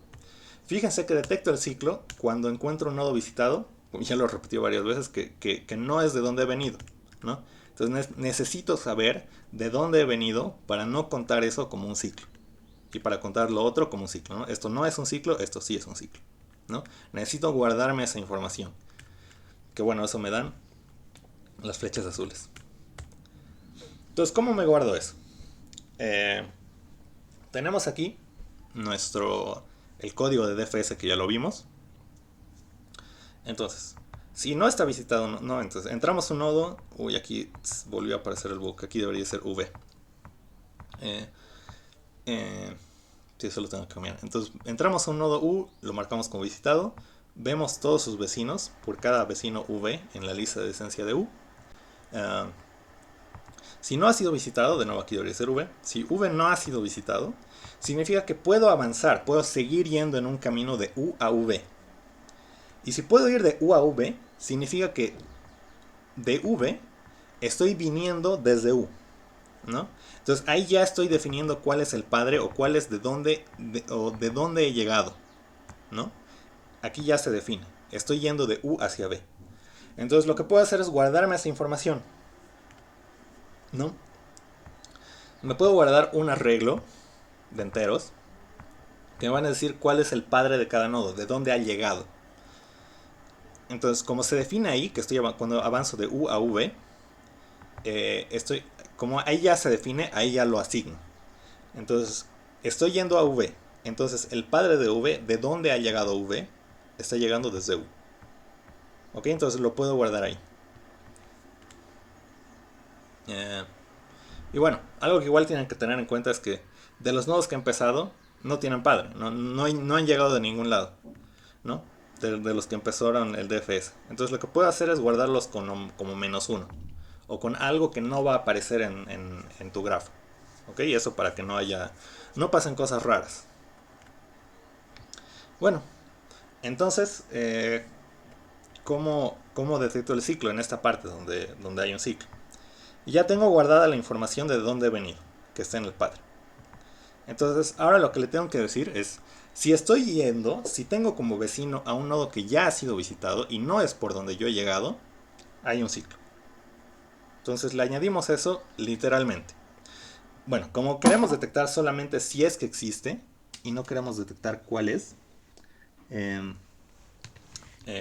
fíjense que detecto el ciclo cuando encuentro un nodo visitado, ya lo he repetido varias veces, que no es de donde he venido, ¿no? Entonces necesito saber de dónde he venido para no contar eso como un ciclo. Y para contar lo otro como un ciclo, ¿no? Esto no es un ciclo, esto sí es un ciclo, ¿no? Necesito guardarme esa información. Que bueno, eso me dan las flechas azules. Entonces, ¿cómo me guardo eso? Eh, Tenemos aquí el código de DFS que ya lo vimos. Entonces, si no está visitado, no, entonces entramos a un nodo. Uy, aquí volvió a aparecer el bug. Aquí debería ser V. Eh, eh, sí, eso lo tengo que cambiar. Entonces, entramos a un nodo U, lo marcamos como visitado. Vemos todos sus vecinos por cada vecino V en la lista de esencia de U. Uh, si no ha sido visitado, de nuevo aquí debería ser V. Si V no ha sido visitado, significa que puedo avanzar, puedo seguir yendo en un camino de U a V. Y si puedo ir de U a V, significa que de V estoy viniendo desde U, ¿no? Entonces ahí ya estoy definiendo cuál es el padre o cuál es o de dónde he llegado, ¿no? Aquí ya se define. Estoy yendo de U hacia V. Entonces lo que puedo hacer es guardarme esa información, ¿no? Me puedo guardar un arreglo de enteros que me van a decir cuál es el padre de cada nodo, de dónde ha llegado. Entonces, como se define ahí, que estoy cuando avanzo de U a V, como ahí ya se define, ahí ya lo asigno. Entonces, estoy yendo a V. Entonces, el padre de V, de dónde ha llegado V, está llegando desde U. Ok, entonces lo puedo guardar ahí. Eh, y bueno, algo que igual tienen que tener en cuenta es que de los nodos que he empezado, no tienen padre, no han llegado de ningún lado, ¿no? De los que empezaron el DFS. Entonces lo que puedo hacer es guardarlos como -1 o con algo que no va a aparecer en tu grafo. ¿Ok? Y eso para que no pasen cosas raras. Bueno, entonces, ¿cómo detecto el ciclo en esta parte donde hay un ciclo? Y ya tengo guardada la información de dónde he venido, que está en el padre. Entonces, ahora lo que le tengo que decir es, si estoy yendo, si tengo como vecino a un nodo que ya ha sido visitado y no es por donde yo he llegado, hay un ciclo. Entonces le añadimos eso literalmente. Bueno, como queremos detectar solamente si es que existe y no queremos detectar cuál es, eh,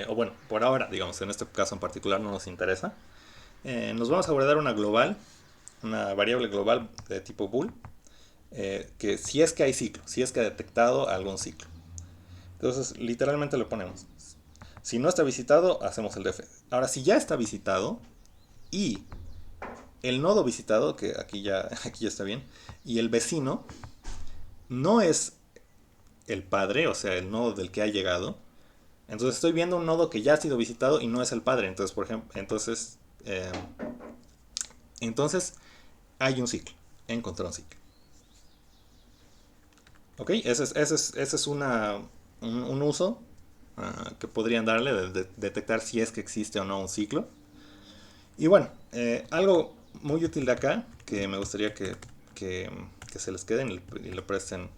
o bueno, por ahora, digamos, en este caso en particular no nos interesa, nos vamos a guardar una global, una variable global de tipo bool, que si es que hay ciclo, si es que ha detectado algún ciclo. Entonces, literalmente lo ponemos. Si no está visitado, hacemos el def. Ahora, si ya está visitado y el nodo visitado, que aquí ya está bien, y el vecino no es el padre, o sea, el nodo del que ha llegado, entonces estoy viendo un nodo que ya ha sido visitado y no es el padre. Entonces, por ejemplo, entonces hay un ciclo. Encontré un ciclo. ¿Ok? Ese es un uso que podrían darle de detectar si es que existe o no un ciclo. Y bueno, algo muy útil de acá que me gustaría que se les queden y le presten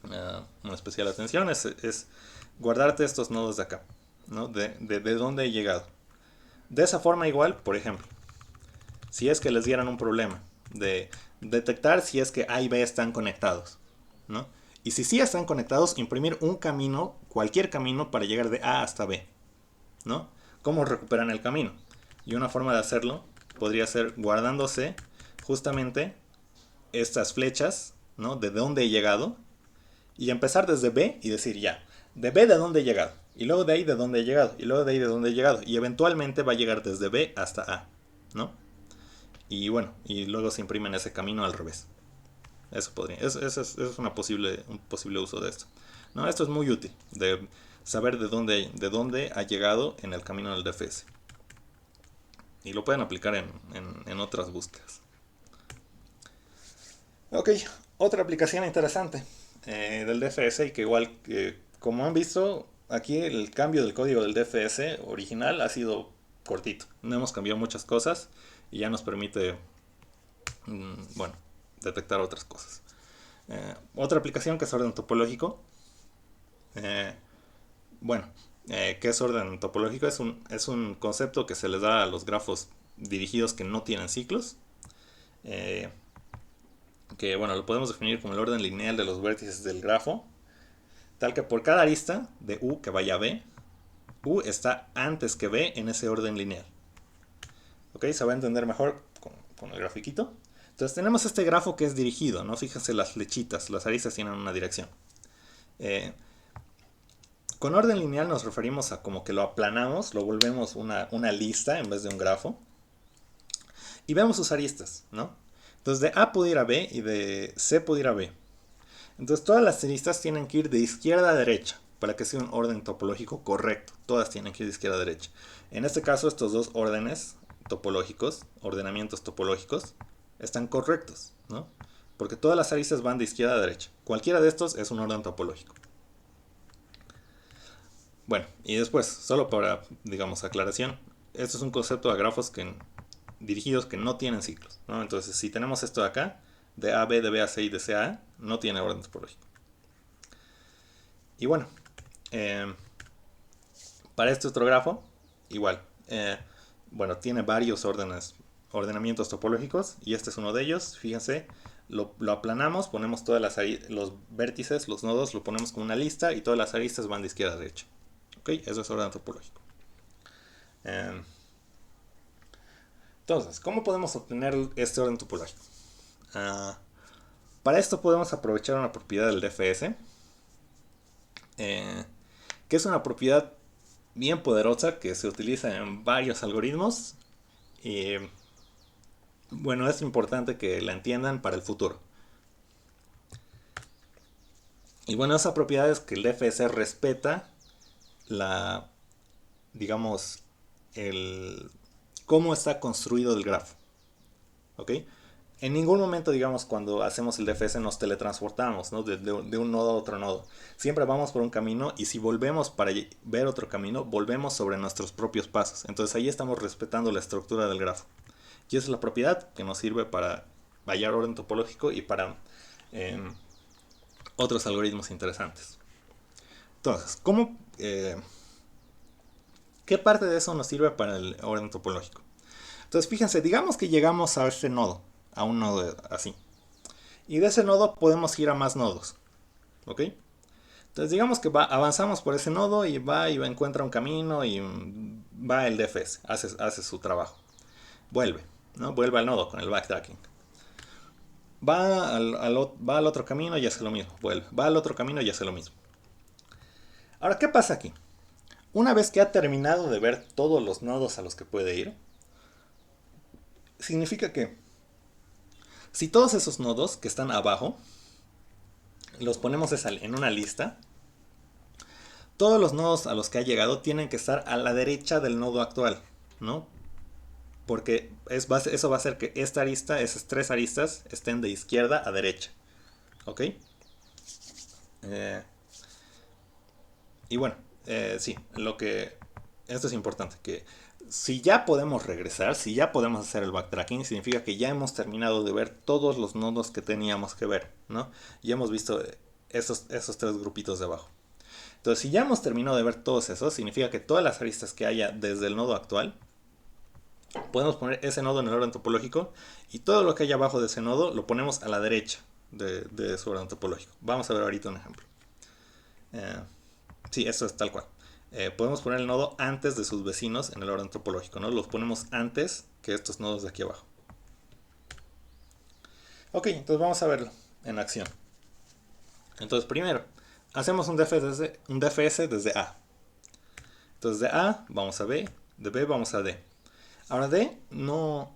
una especial atención es guardarte estos nodos de acá, ¿no? De dónde he llegado. De esa forma igual, por ejemplo, si es que les dieran un problema de detectar si es que A y B están conectados, ¿no? Y si sí están conectados, imprimir un camino, cualquier camino para llegar de A hasta B, ¿no? ¿Cómo recuperan el camino? Y una forma de hacerlo podría ser guardándose justamente estas flechas, ¿no? De dónde he llegado y empezar desde B y decir ya, de B de dónde he llegado, y luego de ahí de dónde he llegado, y luego de ahí de dónde he llegado, y eventualmente va a llegar desde B hasta A, ¿no? Y bueno, y luego se imprime en ese camino al revés. Eso podría, eso es un posible uso de esto. No, esto es muy útil, de saber de dónde ha llegado en el camino del DFS. Y lo pueden aplicar en otras búsquedas. Ok, otra aplicación interesante del DFS y que igual, como han visto, aquí el cambio del código del DFS original ha sido cortito. No hemos cambiado muchas cosas y ya nos permite, bueno, detectar otras cosas. Otra aplicación que es orden topológico. Eh, bueno, ¿qué es orden topológico? Es un concepto que se les da a los grafos dirigidos que no tienen ciclos. Eh, que bueno, lo podemos definir como el orden lineal de los vértices del grafo, tal que por cada arista de U que vaya a B, U está antes que B en ese orden lineal. ¿Ok? Se va a entender mejor con el grafiquito. Entonces tenemos este grafo que es dirigido, ¿no? Fíjense las flechitas, las aristas tienen una dirección. Eh, con orden lineal nos referimos a como que lo aplanamos, lo volvemos una lista en vez de un grafo. Y vemos sus aristas, ¿no? Entonces de A puede ir a B y de C puede ir a B. Entonces todas las aristas tienen que ir de izquierda a derecha para que sea un orden topológico correcto. Todas tienen que ir de izquierda a derecha. En este caso estos dos órdenes topológicos, ordenamientos topológicos, están correctos, ¿no? Porque todas las aristas van de izquierda a derecha. Cualquiera de estos es un orden topológico. Bueno, y después, solo para, digamos, aclaración, esto es un concepto de grafos dirigidos que no tienen ciclos, ¿no? Entonces, si tenemos esto de acá, de A a B, de B a C y de C a A, no tiene orden topológico. Y bueno, eh, para este otro grafo, igual, bueno, tiene varios ordenamientos topológicos y este es uno de ellos. Fíjense, lo aplanamos, ponemos todas los vértices, los nodos, lo ponemos como una lista y todas las aristas van de izquierda a derecha. ¿Ok? Eso es orden topológico. Eh, entonces, ¿cómo podemos obtener este orden topológico? Uh, para esto podemos aprovechar una propiedad del DFS, eh, que es una propiedad bien poderosa que se utiliza en varios algoritmos y bueno, es importante que la entiendan para el futuro. Y bueno, esa propiedad es que el DFS respeta la, digamos, el cómo está construido el grafo. ¿Ok? En ningún momento, digamos, cuando hacemos el DFS nos teletransportamos, ¿no? De un nodo a otro nodo. Siempre vamos por un camino y si volvemos para ver otro camino, volvemos sobre nuestros propios pasos. Entonces ahí estamos respetando la estructura del grafo. Y esa es la propiedad que nos sirve para hallar orden topológico y para eh, otros algoritmos interesantes. Entonces, ¿qué parte de eso nos sirve para el orden topológico? Entonces, fíjense, digamos que llegamos a este nodo, a un nodo así. Y de ese nodo podemos ir a más nodos. ¿Ok? Entonces, digamos que avanzamos por ese nodo y encuentra un camino y va el DFS, hace su trabajo. Vuelve, ¿no? Vuelve al nodo con el backtracking. Va al otro camino y hace lo mismo. Vuelve. Va al otro camino y hace lo mismo. Ahora, ¿qué pasa aquí? Una vez que ha terminado de ver todos los nodos a los que puede ir, significa que si todos esos nodos que están abajo los ponemos en una lista, todos los nodos a los que ha llegado tienen que estar a la derecha del nodo actual, ¿no? Porque eso va a hacer que esta arista, esas tres aristas, estén de izquierda a derecha. ¿Ok? Y bueno, sí, esto es importante, que si ya podemos regresar, si ya podemos hacer el backtracking, significa que ya hemos terminado de ver todos los nodos que teníamos que ver, ¿no? Ya hemos visto esos tres grupitos de abajo. Entonces, si ya hemos terminado de ver todos esos, significa que todas las aristas que haya desde el nodo actual, podemos poner ese nodo en el orden topológico y todo lo que haya abajo de ese nodo lo ponemos a la derecha de su orden topológico. Vamos a ver ahorita un ejemplo. Sí, eso es tal cual. Podemos poner el nodo antes de sus vecinos en el orden topológico, ¿no? Los ponemos antes que estos nodos de aquí abajo. Ok, entonces vamos a verlo en acción. Entonces primero, hacemos un DFS desde A. Entonces de A vamos a B, de B vamos a D. Ahora D no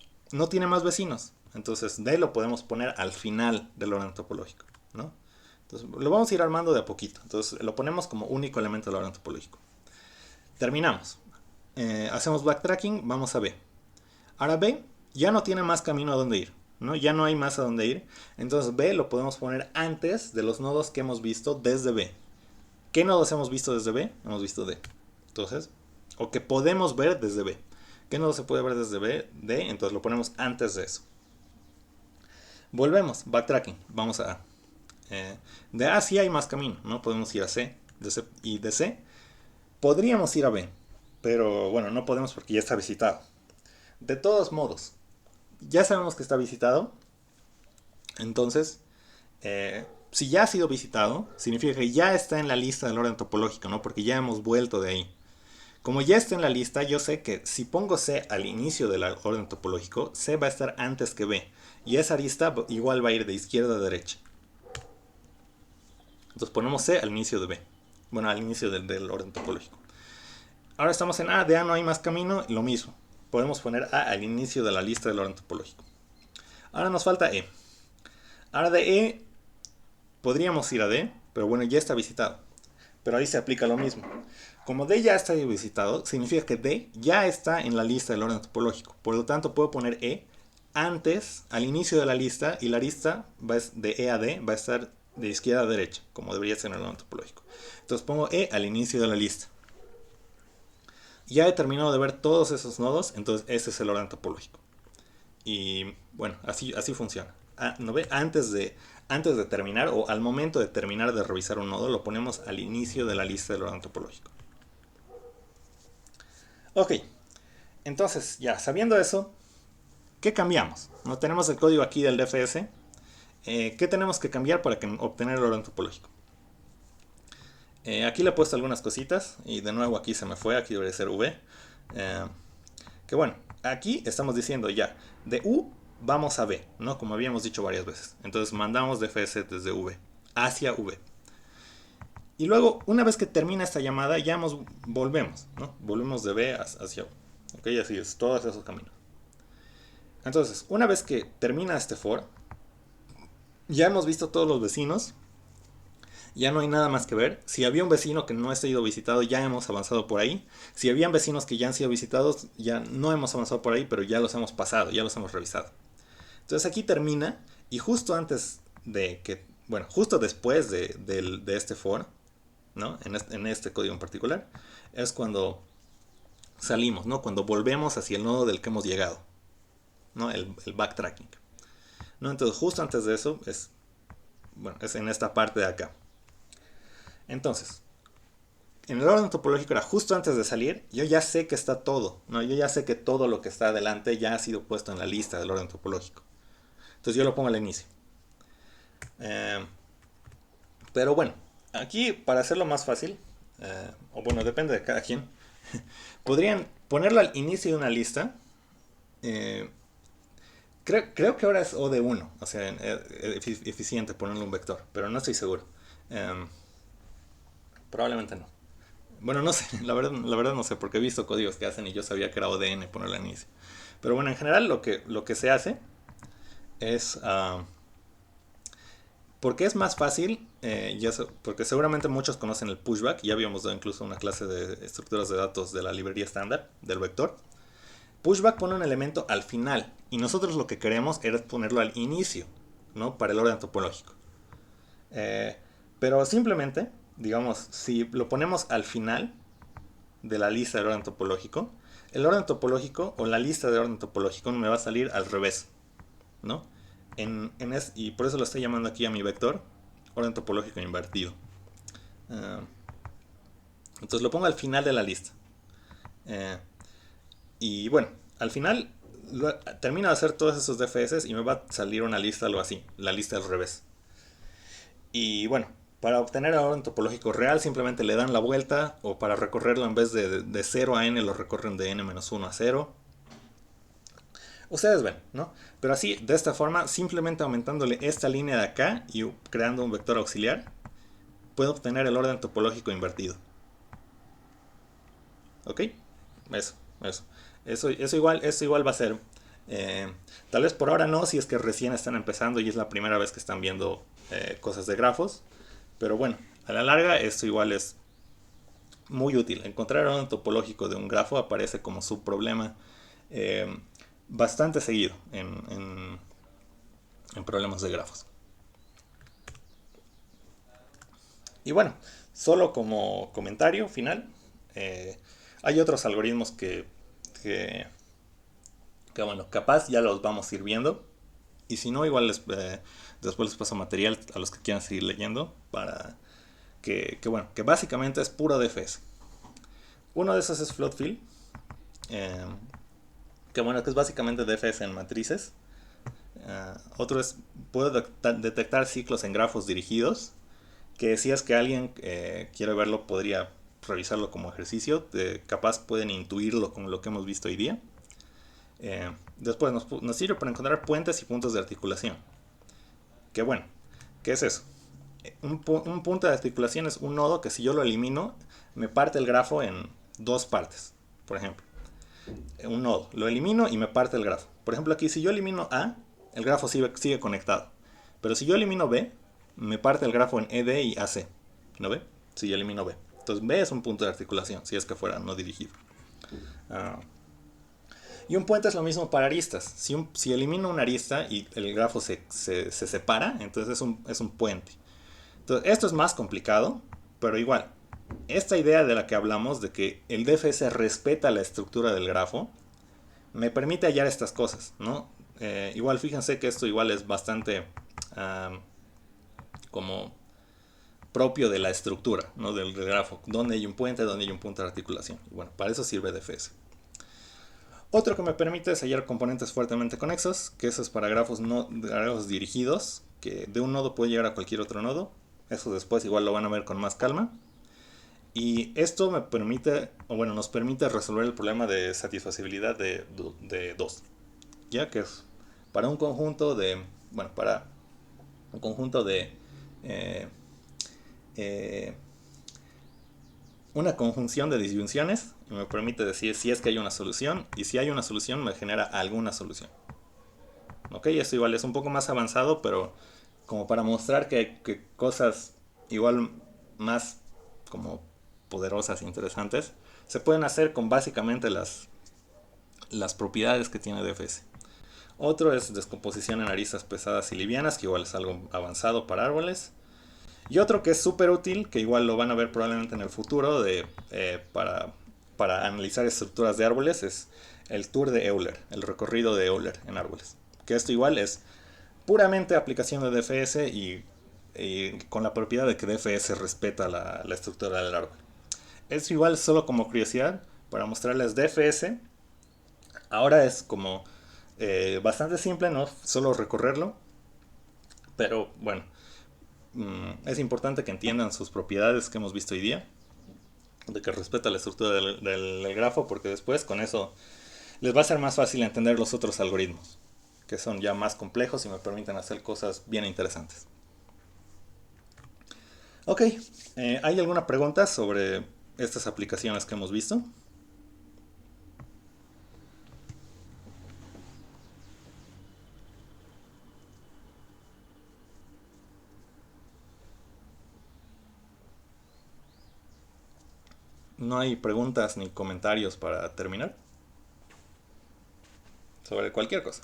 tiene más vecinos, entonces D lo podemos poner al final del orden topológico, ¿no? Entonces lo vamos a ir armando de a poquito. Entonces lo ponemos como único elemento del orden topológico. Terminamos. Hacemos backtracking, vamos a B. Ahora B ya no tiene más camino a donde ir, ¿no? Ya no hay más a donde ir. Entonces B lo podemos poner antes de los nodos que hemos visto desde B. ¿Qué nodos hemos visto desde B? Hemos visto D. Entonces, o que podemos ver desde B. ¿Qué nodo se puede ver desde B? D. Entonces lo ponemos antes de eso. Volvemos, backtracking. Vamos a... de A sí hay más camino, ¿no? Podemos ir a C, y de C podríamos ir a B. Pero bueno, no podemos porque ya está visitado. De todos modos, ya sabemos que está visitado. Entonces, si ya ha sido visitado, significa que ya está en la lista del orden topológico, ¿no? Porque ya hemos vuelto de ahí. Como ya está en la lista, yo sé que si pongo C al inicio del orden topológico, C va a estar antes que B. Y esa lista igual va a ir de izquierda a derecha. Entonces ponemos C al inicio de B. Bueno, al inicio del orden topológico. Ahora estamos en A, de A no hay más camino, lo mismo. Podemos poner A al inicio de la lista del orden topológico. Ahora nos falta E. Ahora de E podríamos ir a D, pero bueno, ya está visitado. Pero ahí se aplica lo mismo. Como D ya está visitado, significa que D ya está en la lista del orden topológico. Por lo tanto, puedo poner E antes, al inicio de la lista, y la lista de E a D va a estar de izquierda a derecha, como debería ser en el orden topológico. Entonces pongo E al inicio de la lista. Ya he terminado de ver todos esos nodos, entonces ese es el orden topológico. Y bueno, así funciona. ¿No ve? Antes de terminar o al momento de terminar de revisar un nodo, lo ponemos al inicio de la lista del orden topológico. Ok, entonces ya sabiendo eso, ¿qué cambiamos? No tenemos el código aquí del DFS. ¿Qué tenemos que cambiar para obtener el orden topológico? Aquí le he puesto algunas cositas y de nuevo aquí se me fue, aquí debería ser V. Que bueno, aquí estamos diciendo ya, de U vamos a V, ¿no? Como habíamos dicho varias veces. Entonces mandamos DFS desde V hacia V. Y luego, una vez que termina esta llamada, ya volvemos, ¿no? Volvemos de B hacia U. Ok, así es, todos esos caminos. Entonces, una vez que termina este for, ya hemos visto todos los vecinos. Ya no hay nada más que ver. Si había un vecino que no ha sido visitado, ya hemos avanzado por ahí. Si habían vecinos que ya han sido visitados, ya no hemos avanzado por ahí, pero ya los hemos pasado, ya los hemos revisado. Entonces aquí termina y justo antes de que, bueno, justo después de este for, ¿no? En este código en particular, es cuando salimos, ¿no? Cuando volvemos hacia el nodo del que hemos llegado, ¿no? El backtracking, ¿no? Entonces justo antes de eso es, bueno, es en esta parte de acá. Entonces, en el orden topológico era justo antes de salir, yo ya sé que está todo, ¿no? Yo ya sé que todo lo que está adelante ya ha sido puesto en la lista del orden topológico. Entonces yo lo pongo al inicio. Pero bueno, aquí para hacerlo más fácil, o bueno, depende de cada quien, podrían ponerlo al inicio de una lista. eh, creo que ahora es O de 1, o sea, eficiente ponerle un vector, pero no estoy seguro. Eh, Probablemente no. Bueno, no sé, la verdad no sé, porque he visto códigos que hacen y yo sabía que era ODN ponerlo al inicio. Pero bueno, en general lo que se hace es... porque es más fácil, porque seguramente muchos conocen el pushback, ya habíamos dado incluso una clase de estructuras de datos de la librería estándar del vector. Pushback pone un elemento al final y nosotros lo que queremos era ponerlo al inicio, ¿no? Para el orden topológico. Eh, pero simplemente, digamos, si lo ponemos al final de la lista del orden topológico, el orden topológico o la lista de orden topológico me va a salir al revés, ¿no? Y por eso lo estoy llamando aquí a mi vector orden topológico invertido. Uh, entonces lo pongo al final de la lista. Uh, y bueno, al final termino de hacer todos esos DFS y me va a salir una lista algo así, la lista al revés. Y bueno, para obtener el orden topológico real simplemente le dan la vuelta, o para recorrerlo en vez de 0 a n lo recorren de n-1 a 0. Ustedes ven, ¿no? Pero así, de esta forma, simplemente aumentándole esta línea de acá y creando un vector auxiliar, puedo obtener el orden topológico invertido. ¿Ok? Eso, eso. Eso igual va a ser. Tal vez por ahora no, si es que recién están empezando y es la primera vez que están viendo cosas de grafos. Pero bueno, a la larga esto igual es muy útil. Encontrar el orden topológico de un grafo aparece como subproblema bastante seguido en problemas de grafos. Y bueno, solo como comentario final, eh, hay otros algoritmos que, bueno, capaz ya los vamos a ir viendo. Y si no, igual después les paso material a los que quieran seguir leyendo para bueno, que básicamente es puro DFS. Uno de esos es Floatfield, eh, que bueno, que es básicamente DFS en matrices. Otro es, puedo detectar ciclos en grafos dirigidos, que si es que alguien quiere verlo, podría revisarlo como ejercicio. Capaz pueden intuirlo con lo que hemos visto hoy día. Después nos sirve para encontrar puentes y puntos de articulación. Que bueno, ¿qué es eso? Un punto de articulación es un nodo que si yo lo elimino, me parte el grafo en dos partes. Por ejemplo, un nodo, lo elimino y me parte el grafo. Por ejemplo, aquí si yo elimino A, el grafo sigue conectado. Pero si yo elimino B, me parte el grafo en ED y AC. ¿No ve? Si yo elimino B. Entonces B es un punto de articulación, si es que fuera no dirigido. Ah, y un puente es lo mismo para aristas. Si elimino una arista y el grafo se separa, entonces es un puente. Entonces, esto es más complicado, pero igual, esta idea de la que hablamos, de que el DFS respeta la estructura del grafo, me permite hallar estas cosas, ¿no? Igual, fíjense que esto igual es bastante como propio de la estructura, ¿no? Del grafo, donde hay un puente, donde hay un punto de articulación. Y bueno, para eso sirve DFS. Otro que me permite es hallar componentes fuertemente conexos, que eso es para grafos dirigidos, que de un nodo puede llegar a cualquier otro nodo. Eso después igual lo van a ver con más calma. Y esto me permite, o bueno, nos permite resolver el problema de satisfacibilidad de 2. Ya que es para un conjunto de, bueno, para un conjunto de eh, eh, una conjunción de disyunciones y me permite decir si es que hay una solución y si hay una solución me genera alguna solución. Ok, esto igual es un poco más avanzado, pero como para mostrar que cosas igual más como poderosas e interesantes se pueden hacer con básicamente las propiedades que tiene DFS. Otro es descomposición en aristas pesadas y livianas, que igual es algo avanzado para árboles. Y otro que es súper útil, que igual lo van a ver probablemente en el futuro para analizar estructuras de árboles, es el tour de Euler, el recorrido de Euler en árboles. Que esto igual es puramente aplicación de DFS y con la propiedad de que DFS respeta la estructura del árbol. Es igual solo como curiosidad para mostrarles DFS. Ahora es como bastante simple, ¿no? Solo recorrerlo. Pero bueno, es importante que entiendan sus propiedades que hemos visto hoy día. De que respeta la estructura del grafo, porque después con eso les va a ser más fácil entender los otros algoritmos, que son ya más complejos y me permiten hacer cosas bien interesantes. Ok, ¿hay alguna pregunta sobre estas aplicaciones que hemos visto? ¿No hay preguntas ni comentarios para terminar? Sobre cualquier cosa.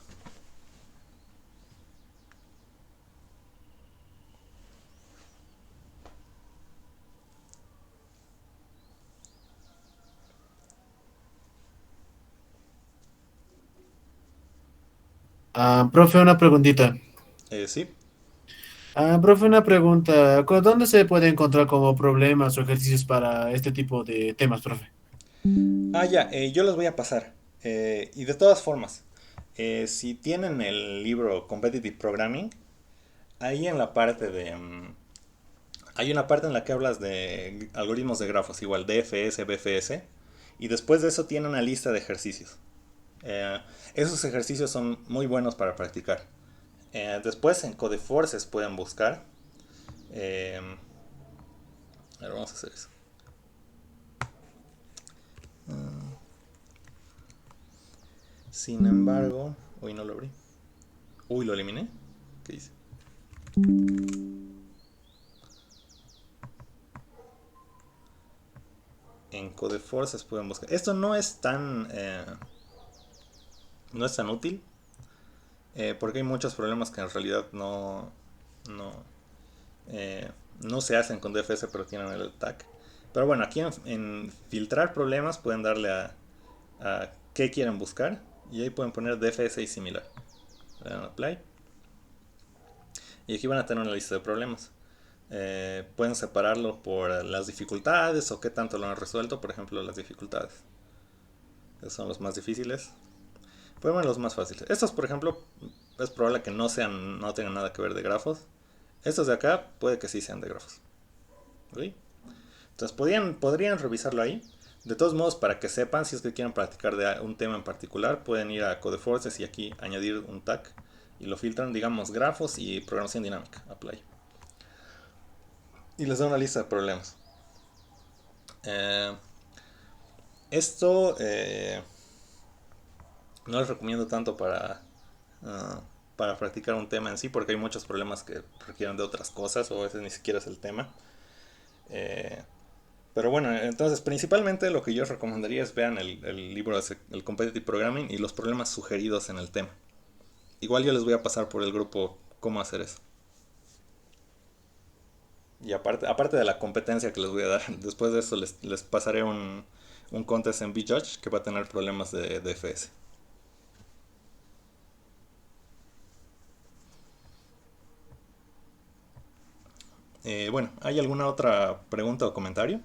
Profe, una preguntita. Sí. Profe, una pregunta. ¿Dónde se puede encontrar como problemas o ejercicios para este tipo de temas, profe? Ya, yo los voy a pasar. Y de todas formas, si tienen el libro Competitive Programming, ahí en la parte de... hay una parte en la que hablas de algoritmos de grafos, igual DFS, BFS, y después de eso tiene una lista de ejercicios. Eh, Esos ejercicios son muy buenos para practicar. Después en Codeforces pueden buscar. eh, a ver, vamos a hacer eso. Sin embargo, uy, no lo abrí. Uy, lo eliminé. ¿Qué hice? En Codeforces pueden buscar. Esto no es tan no es tan útil, porque hay muchos problemas que en realidad no, eh, no se hacen con DFS, pero tienen el tag. Pero bueno, aquí en filtrar problemas pueden darle a qué quieren buscar y ahí pueden poner DFS y similar. Le dan apply y aquí van a tener una lista de problemas. Pueden separarlo por las dificultades o qué tanto lo han resuelto. Por ejemplo, las dificultades, esos son los más difíciles. Pueden ver los más fáciles. Estos, por ejemplo, es probable que no tengan nada que ver de grafos. Estos de acá puede que sí sean de grafos. ¿Sí? Entonces podrían revisarlo ahí. De todos modos, para que sepan, si es que quieren practicar de un tema en particular, pueden ir a Codeforces y aquí añadir un tag y lo filtran, digamos, grafos y programación dinámica, apply. Y les da una lista de problemas. Eh, esto no les recomiendo tanto para practicar un tema en sí, porque hay muchos problemas que requieren de otras cosas o a veces ni siquiera es el tema. Eh, Pero bueno, entonces principalmente lo que yo os recomendaría es vean el libro de el Competitive Programming y los problemas sugeridos en el tema. Igual yo les voy a pasar por el grupo cómo hacer eso. Y aparte de la competencia que les voy a dar, después de eso les pasaré un contest en VJudge que va a tener problemas de DFS. Bueno, ¿hay alguna otra pregunta o comentario?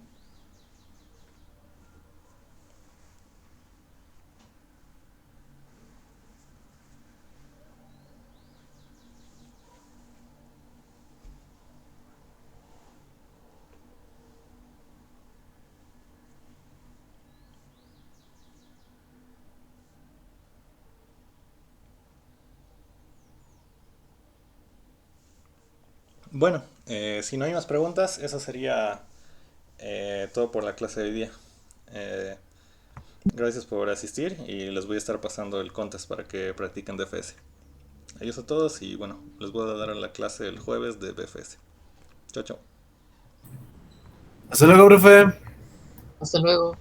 Bueno, si no hay más preguntas, eso sería todo por la clase de hoy día. Eh, Gracias por asistir y les voy a estar pasando el contest para que practiquen DFS. Adiós a todos y bueno, les voy a dar la clase el jueves de DFS. Chao, chao. Hasta luego, profe. Hasta luego.